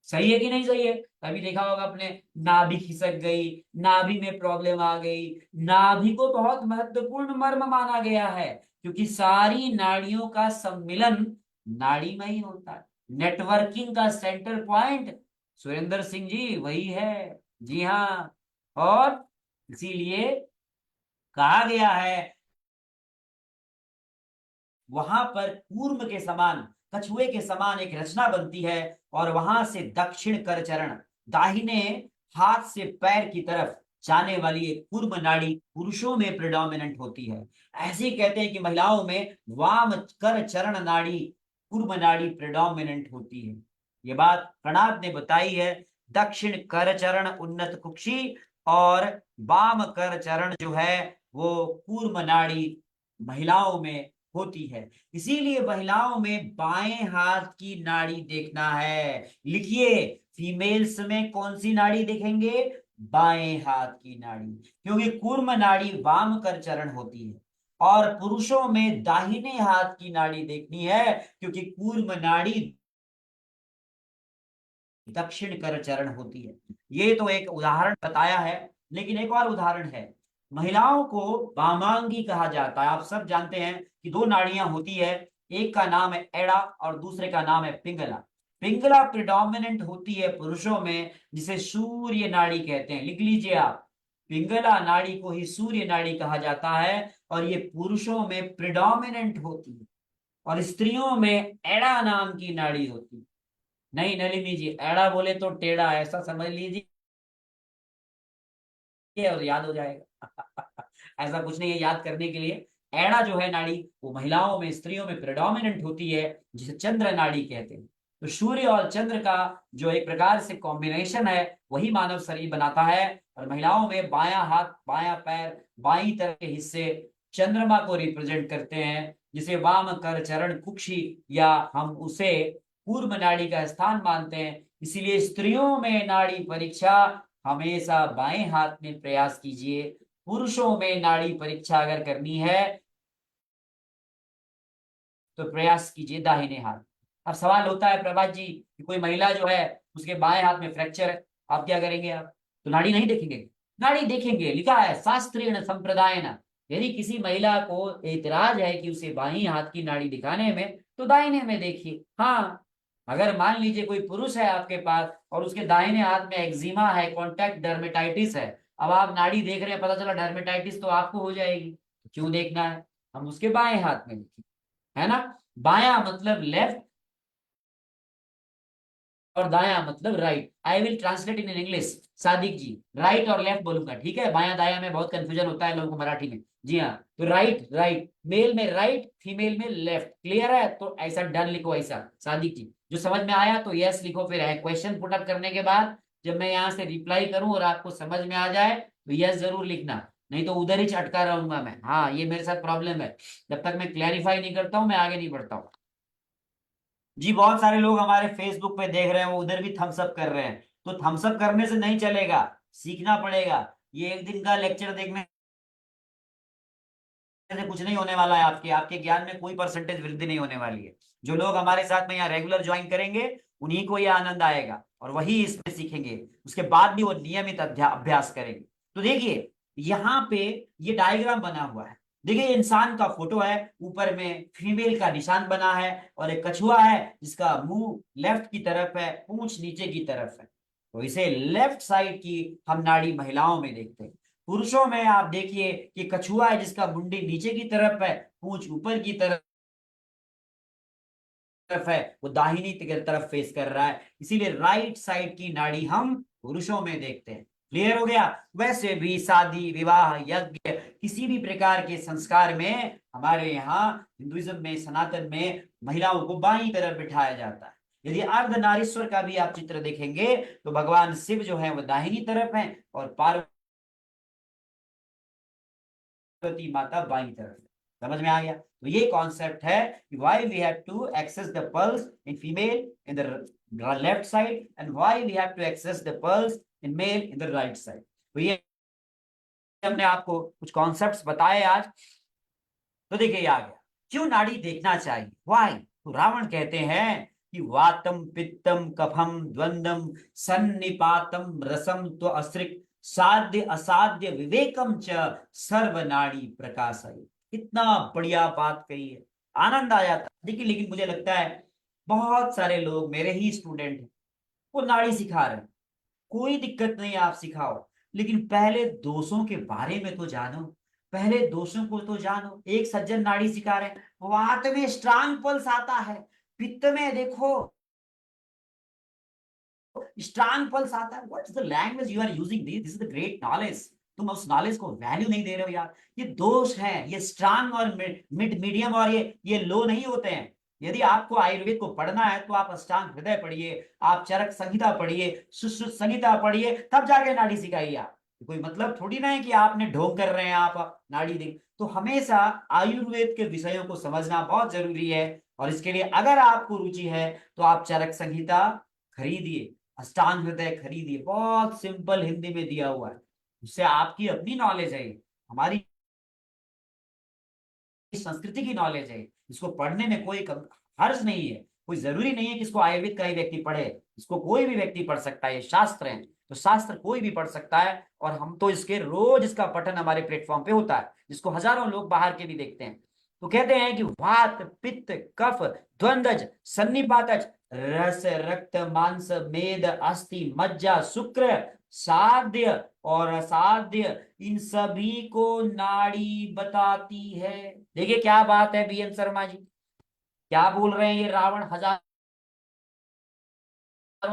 सही है कि नहीं सही है? अभी देखा होगा आपने, नाभि खिसक गई, नाभि में प्रॉब्लम आ गई। नाभि को बहुत महत्वपूर्ण मर्म माना गया है, क्योंकि सारी नाड़ियों का सम्मिलन नाड़ी में ही होता है। नेटवर्किंग का सेंटर पॉइंट, सुरेंद्र सिंह जी, वही है। जी हाँ, और इसीलिए कहा गया है वहां पर कूर्म के समान, कछुए के समान एक रचना बनती है, और वहां से दक्षिण कर चरण, दाहिने हाथ से पैर की तरफ जाने वाली एक कूर्म नाड़ी पुरुषों में प्रिडोमिनेंट होती है। ऐसे ही कहते हैं कि महिलाओं में वाम कर चरण नाड़ी, कूर्म नाड़ी प्रिडोमिनेंट होती है। ये बात कणाद ने बताई है। दक्षिण कर चरण उन्नत कुक्षी, और वाम कर चरण जो है वो कूर्म नाड़ी महिलाओं में होती है। इसीलिए महिलाओं में बाएं हाथ की नाड़ी देखना है। लिखिए, फीमेल्स में कौन सी नाड़ी देखेंगे? बाएं हाथ की नाड़ी, क्योंकि कूर्म नाड़ी वाम कर चरण होती है। और पुरुषों में दाहिने हाथ की नाड़ी देखनी है, क्योंकि कूर्म नाड़ी दक्षिण कर चरण होती है। ये तो एक उदाहरण बताया है, लेकिन एक और उदाहरण है। महिलाओं को वामांगी कहा जाता है। आप सब जानते हैं कि दो नाड़ियां होती है, एक का नाम है एड़ा और दूसरे का नाम है पिंगला। पिंगला प्रिडोमिनेंट होती है पुरुषों में, जिसे सूर्य नाड़ी कहते हैं। लिख लीजिए आप, पिंगला नाड़ी को ही सूर्य नाड़ी कहा जाता है, और ये पुरुषों में प्रिडोमिनेंट होती है, और स्त्रियों में एड़ा नाम की नाड़ी होती है। नहीं नलिनी जी, एड़ा बोले तो टेढ़ा, ऐसा समझ लीजिए और याद हो जाएगा। ऐसा कुछ नहीं है याद करने के लिए। एड़ा जो है नाड़ी, वो महिलाओं में, स्त्रियों में प्रेडोमिनेंट होती है, जिसे चंद्र नाड़ी कहते हैं। तो सूर्य और चंद्र का जो एक प्रकार से कॉम्बिनेशन है, वही मानव शरीर बनाता है। और महिलाओं में बायां हाथ, बायां पैर, बाई तरफ के हिस्से चंद्रमा को रिप्रेजेंट करते हैं, जिसे वाम कर चरण कुक्षी, या हम उसे पूर्व नाड़ी का स्थान मानते हैं। इसीलिए स्त्रियों में नाड़ी परीक्षा हमेशा बाएं हाथ में प्रयास कीजिए। पुरुषों में नाड़ी परीक्षा अगर करनी है तो प्रयास कीजिए दाहिने हाथ। अब सवाल होता है प्रभात जी कि कोई महिला जो है उसके बाएं हाथ में फ्रैक्चर है, आप क्या करेंगे? आप तो नाड़ी नहीं देखेंगे? नाड़ी देखेंगे, लिखा है शास्त्रीय संप्रदाय न। यदि किसी महिला को एतराज है कि उसे बाई हाथ की नाड़ी दिखाने में, तो दाहिने में देखिए। हाँ, अगर मान लीजिए कोई पुरुष है आपके पास और उसके दाहिने हाथ में एक्जिमा है, कॉन्टैक्ट डर्मेटाइटिस है, अब आप नाड़ी देख रहे हैं, पता चला डर्मेटाइटिस तो आपको हो जाएगी, तो क्यों देखना है? हम उसके बाएं हाथ में देखें, है ना। बायां मतलब लेफ्ट और दाया मतलब right. I will translate in English Sadiq ji, right और लेफ्ट बोलूंगा, ठीक है? बाया दाया में बहुत कंफ्यूजन होता है लोगों को मराठी में। जी हाँ, तो राइट राइट, मेल में राइट, फीमेल में लेफ्ट, क्लियर है? तो ऐसा डन लिखो, ऐसा सादिक जी। जो समझ में आया तो यस लिखो, फिर है क्वेश्चन पुट अप करने के बाद जब मैं यहाँ से रिप्लाई करूं और आपको समझ में आ जाए तो यस जरूर लिखना, नहीं तो उधर ही अटका रहूंगा मैं। हाँ, ये मेरे साथ प्रॉब्लम है, जब तक मैं क्लैरिफाई नहीं करता हूं मैं आगे नहीं बढ़ता हूँ। जी, बहुत सारे लोग हमारे फेसबुक पे देख रहे हैं, वो उधर भी थम्स अप कर रहे हैं, तो थम्स अप करने से नहीं चलेगा, सीखना पड़ेगा। ये एक दिन का लेक्चर देखने से कुछ नहीं होने वाला है, आपके आपके ज्ञान में कोई परसेंटेज वृद्धि नहीं होने वाली है। जो लोग हमारे साथ में यहाँ रेगुलर ज्वाइन करेंगे उन्हीं को ये आनंद आएगा और वही इसमें सीखेंगे, उसके बाद भी वो नियमित अभ्यास करेंगे। तो देखिए यहाँ पे ये डायग्राम बना हुआ है, देखिए इंसान का फोटो है, ऊपर में फीमेल का निशान बना है और एक कछुआ है जिसका मुंह लेफ्ट की तरफ है, पूंछ नीचे की तरफ है। तो इसे लेफ्ट साइड की हम नाड़ी महिलाओं में देखते हैं। पुरुषों में आप देखिए कि कछुआ है जिसका मुंडी नीचे की तरफ है, पूंछ ऊपर की तरफ है, वो दाहिनी तरफ फेस कर रहा है, इसीलिए राइट साइड की नाड़ी हम पुरुषों में देखते हैं। क्लियर हो गया? वैसे भी शादी विवाह यज्ञ किसी भी प्रकार के संस्कार में हमारे यहाँ हिंदुइज्म में, सनातन में महिलाओं को बाईं तरफ बिठाया जाता है। यदि अर्धनारीश्वर का भी आप चित्र देखेंगे तो भगवान शिव जो है वो दाहिनी तरफ है और पार्वती माता बाईं तरफ है। समझ में आ गया? तो ये कॉन्सेप्ट है कि why we have to access the pulse in female in the left side and why we have to access the pulse in male in the right side। तो ये हमने आपको कुछ कॉन्सेप्ट्स बताए आज। तो देखिए ये आ गया, क्यों नाड़ी देखना चाहिए, व्हाई। तो रावण कहते हैं कि वातम पित्तम कफम द्वंद्वम सन्निपातम रसम तो असृक साध्य असाध्य विवेकम च सर्वनाड़ी प्रकाशय। कितना बढ़िया बात कही है, आनंद आ जाता। देखिए लेकिन मुझे लगता है बहुत सारे लोग मेरे ही स्टूडेंट हैं, वो नाड़ी सिखा रहे हैं, कोई दिक्कत नहीं है, आप सिखाओ, लेकिन पहले दोषों के बारे में तो जानो, पहले दोषों को तो जानो। एक सज्जन नाड़ी सिखा रहे हैं, वात में स्ट्रांग पल्स आता है, पित्त में देखो स्ट्रांग पल्स आता है। What is the language you are using, this is the great knowledge. तुम उस नॉलेज को वैल्यू नहीं दे रहे हो यार। ये दोष है, ये स्ट्रांग और मिड मीडियम और ये लो नहीं होते हैं। यदि आपको आयुर्वेद को पढ़ना है तो आप अष्टांग हृदय पढ़िए, आप चरक संहिता पढ़िए, सुश्रुत संहिता पढ़िए, तब जाके नाड़ी सिखाइए। आप कोई मतलब थोड़ी ना है कि आपने ढोंग कर रहे हैं आप नाड़ी देख। तो हमेशा आयुर्वेद के विषयों को समझना बहुत जरूरी है और इसके लिए अगर आपको रुचि है तो आप चरक संहिता खरीदिए, अष्टांग हृदय खरीदिए, बहुत सिंपल हिंदी में दिया हुआ है, उससे आपकी अपनी नॉलेज है, हमारी संस्कृति की नॉलेज है, इसको पढ़ने में कोई हर्ज नहीं है। कोई जरूरी नहीं है कि इसको आयुर्वेद का ही व्यक्ति पढ़े, इसको कोई भी व्यक्ति पढ़ सकता है। ये शास्त्र है तो शास्त्र कोई भी पढ़ सकता है और हम तो इसके रोज इसका पठन हमारे प्लेटफॉर्म पे होता है, जिसको हजारों लोग बाहर के भी देखते हैं। तो कहते हैं कि वात पित्त कफ द्वंद्वज सन्निपातज रस रक्त मांस मेद अस्थि मज्जा शुक्र साध्य और असाध्य, इन सभी को नाड़ी बताती है। देखिए क्या बात है बीएन शर्मा जी, क्या बोल रहे हैं ये रावण हजारों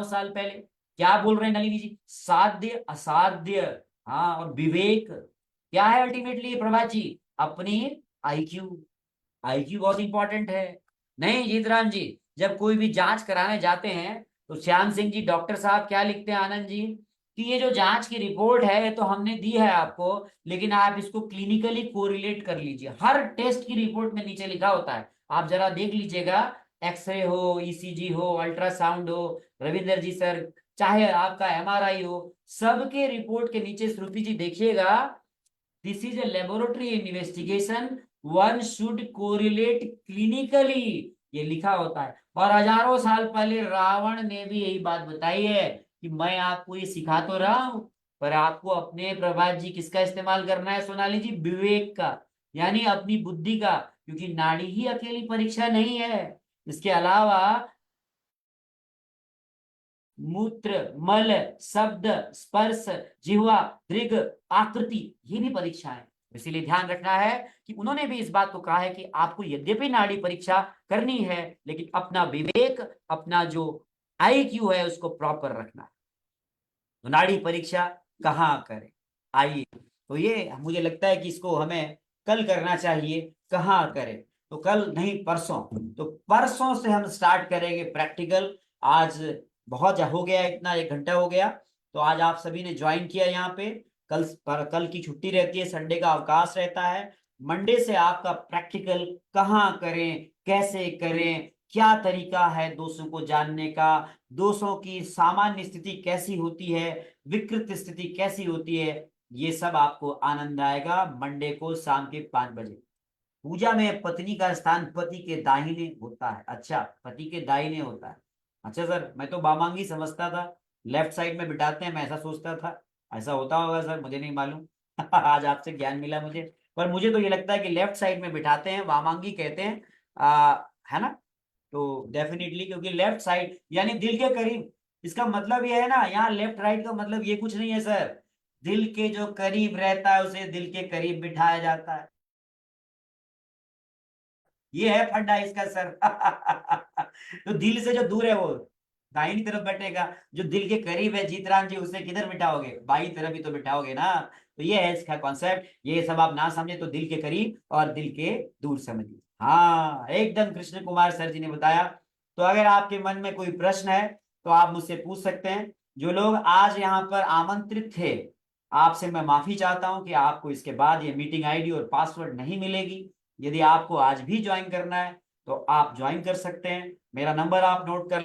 साल पहले, क्या बोल रहे हैं नलिनी जी, साध्य असाध्य। हाँ, और विवेक क्या है अल्टीमेटली प्रभात जी, अपनी आईक्यू। आईक्यू बहुत इंपॉर्टेंट है। नहीं जीतराम जी, जब कोई भी जांच कराने जाते हैं तो श्याम सिंह जी डॉक्टर साहब क्या लिखते हैं आनंद जी, कि ये जो जांच की रिपोर्ट है तो हमने दी है आपको, लेकिन आप इसको क्लिनिकली कोरिलेट कर लीजिए। हर टेस्ट की रिपोर्ट में नीचे लिखा होता है, आप जरा देख लीजिएगा, एक्सरे हो, ईसीजी हो, अल्ट्रासाउंड हो, रविंदर जी सर, चाहे आपका एमआरआई हो, सबके रिपोर्ट के नीचे श्रुति जी देखिएगा, this is a laboratory investigation, one should correlate clinically. ये लिखा होता है। और हजारों साल पहले रावण ने भी यही बात बताई है कि मैं आपको ये सिखा तो रहा हूं, पर आपको अपने प्रभात जी किसका इस्तेमाल करना है सोनाली जी? विवेक का, यानी अपनी बुद्धि का, क्योंकि नाड़ी ही अकेली परीक्षा नहीं है, इसके अलावा मूत्र, मल, शब्द, स्पर्श, जिह्वा, दृग, आकृति, ये भी परीक्षा है। इसीलिए ध्यान रखना है कि उन्होंने भी इस बात को कहा है कि आपको यद्यपि नाड़ी परीक्षा करनी है, लेकिन अपना विवेक, अपना जो IQ है उसको प्रॉपर रखना है। तो नाड़ी परीक्षा कहाँ करें? आइए, तो ये मुझे लगता है कि इसको हमें कल करना चाहिए। कहाँ करें? तो कल नहीं, परसों। तो परसों से हम स्टार्ट करेंगे प्रैक्टिकल। आज बहुत हो गया, इतना 1 घंटा हो गया। तो आज आप सभी ने ज्वाइन किया यहाँ पे। कल की छुट्टी रहती है, संडे का अवकाश रहता है। मंडे से आपका प्रैक्टिकल कहाँ करें, कैसे करें, क्या तरीका है दोषों को जानने का, दोषों की सामान्य स्थिति कैसी होती है, विकृत स्थिति कैसी होती है, ये सब आपको आनंद आएगा मंडे को शाम के 5 बजे। पूजा में पत्नी का स्थान पति के दाहिने होता है। अच्छा, पति के दाहिने होता है। अच्छा सर, मैं तो बामांगी समझता था, लेफ्ट साइड में बिठाते हैं, मैं ऐसा सोचता था। ऐसा होता होगा सर, मुझे नहीं मालूम। आज आपसे ज्ञान मिला मुझे। पर मुझे तो ये लगता है कि लेफ्ट साइड में बिठाते हैं, वामांगी कहते हैं, है ना? तो डेफिनेटली, क्योंकि लेफ्ट साइड यानी दिल के करीब, इसका मतलब ये है ना, यहाँ लेफ्ट राइट का मतलब ये कुछ नहीं है सर। दिल के जो करीब रहता है उसे दिल के करीब बिठाया जाता है। ये है फंडा इसका सर। तो दिल से जो दूर है वो दाहिनी तरफ बैठेगा, जो दिल के करीब है जीतराम जी उसे किधर बिठाओगे? बाई तरफ ही तो बिठाओगे ना। तो ये है इसका कॉन्सेप्ट। ये सब आप ना समझे तो दिल के करीब और दिल के दूर समझिए। हाँ, एकदम कृष्ण कुमार सर जी ने बताया। तो अगर आपके मन में कोई प्रश्न है तो आप मुझसे पूछ सकते हैं। जो लोग आज यहाँ पर आमंत्रित थे, आपसे मैं माफी चाहता हूं कि आपको इसके बाद ये मीटिंग ID और पासवर्ड नहीं मिलेगी। यदि आपको आज भी ज्वाइन करना है तो आप ज्वाइन कर सकते हैं। मेरा नंबर आप नोट कर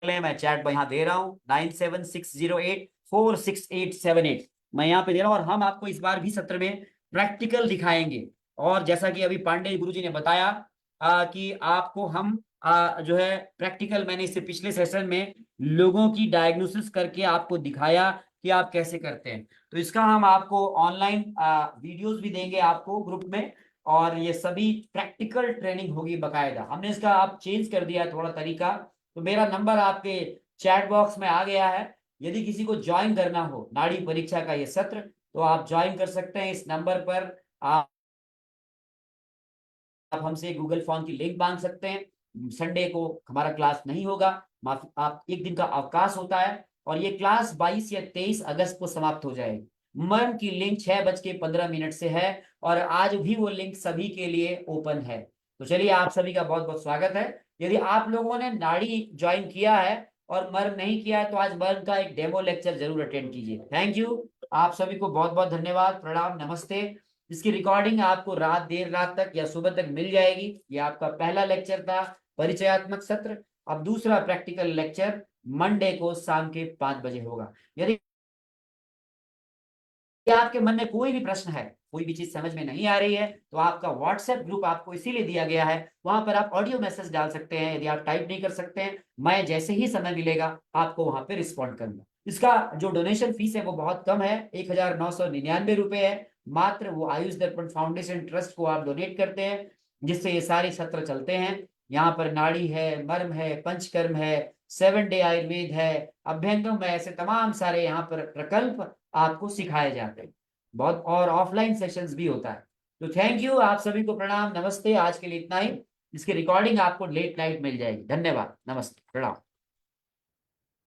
लें, मैं चैट पर यहाँ दे रहा हूँ, 9760846878 मैं यहाँ पे दे रहा हूँ। और हम आपको इस बार भी सत्र में प्रैक्टिकल दिखाएंगे। और जैसा कि अभी पांडे गुरु जी ने बताया कि आपको हम जो है प्रैक्टिकल, मैंने इससे पिछले सेशन में लोगों की डायग्नोसिस करके आपको दिखाया कि आप कैसे करते हैं। तो इसका हम आपको ऑनलाइन वीडियोस भी देंगे आपको ग्रुप में, और ये सभी प्रैक्टिकल ट्रेनिंग होगी बकायदा। हमने इसका आप चेंज कर दिया है थोड़ा तरीका। तो मेरा नंबर आपके चैट बॉक्स में आ गया है। यदि किसी को ज्वाइन करना हो नाड़ी परीक्षा का ये सत्र, तो आप ज्वाइन कर सकते हैं इस नंबर पर। आप हमसे गूगल फॉर्म की लिंक मांग सकते हैं। संडे को हमारा क्लास नहीं होगा, आप 1 दिन का अवकाश होता है, और ये क्लास 22 या 23 अगस्त को समाप्त हो जाएगी। मर्म की लिंक 6:15 से है, और आज भी वो लिंक सभी के लिए ओपन है। तो चलिए, आप सभी का बहुत बहुत स्वागत है। यदि आप लोगों ने नाड़ी ज्वाइन किया है और मर्म नहीं किया है तो आज मर्म का एक डेमो लेक्चर जरूर अटेंड कीजिए। थैंक यू, आप सभी को बहुत बहुत धन्यवाद, प्रणाम, नमस्ते। इसकी रिकॉर्डिंग आपको देर रात तक या सुबह तक मिल जाएगी। ये आपका पहला लेक्चर था, परिचयात्मक सत्र। अब दूसरा प्रैक्टिकल लेक्चर मंडे को शाम के 5 बजे होगा। यदि आपके मन में कोई भी प्रश्न है, कोई भी चीज समझ में नहीं आ रही है, तो आपका व्हाट्सएप ग्रुप आपको इसीलिए दिया गया है, वहां पर आप ऑडियो मैसेज डाल सकते हैं। यदि आप टाइप नहीं कर सकते हैं, मैं जैसे ही समय मिलेगा आपको वहां पे रिस्पॉन्ड करूंगा। इसका जो डोनेशन फीस है वो बहुत कम है, 1999 रुपए है मात्र। वो आयुष दर्पण फाउंडेशन ट्रस्ट को आप डोनेट करते हैं, जिससे ये सारे सत्र चलते हैं। यहाँ पर नाड़ी है, मर्म है, पंचकर्म है, 7 डे आयुर्वेद है, अभ्यंगम है, ऐसे तमाम सारे यहाँ पर प्रकल्प आपको सिखाए जाते हैं। बहुत और ऑफलाइन सेशंस भी होता है। तो थैंक यू, आप सभी को प्रणाम, नमस्ते। आज के लिए इतना ही। इसकी रिकॉर्डिंग आपको लेट नाइट मिल जाएगी। धन्यवाद, नमस्ते, प्रणाम।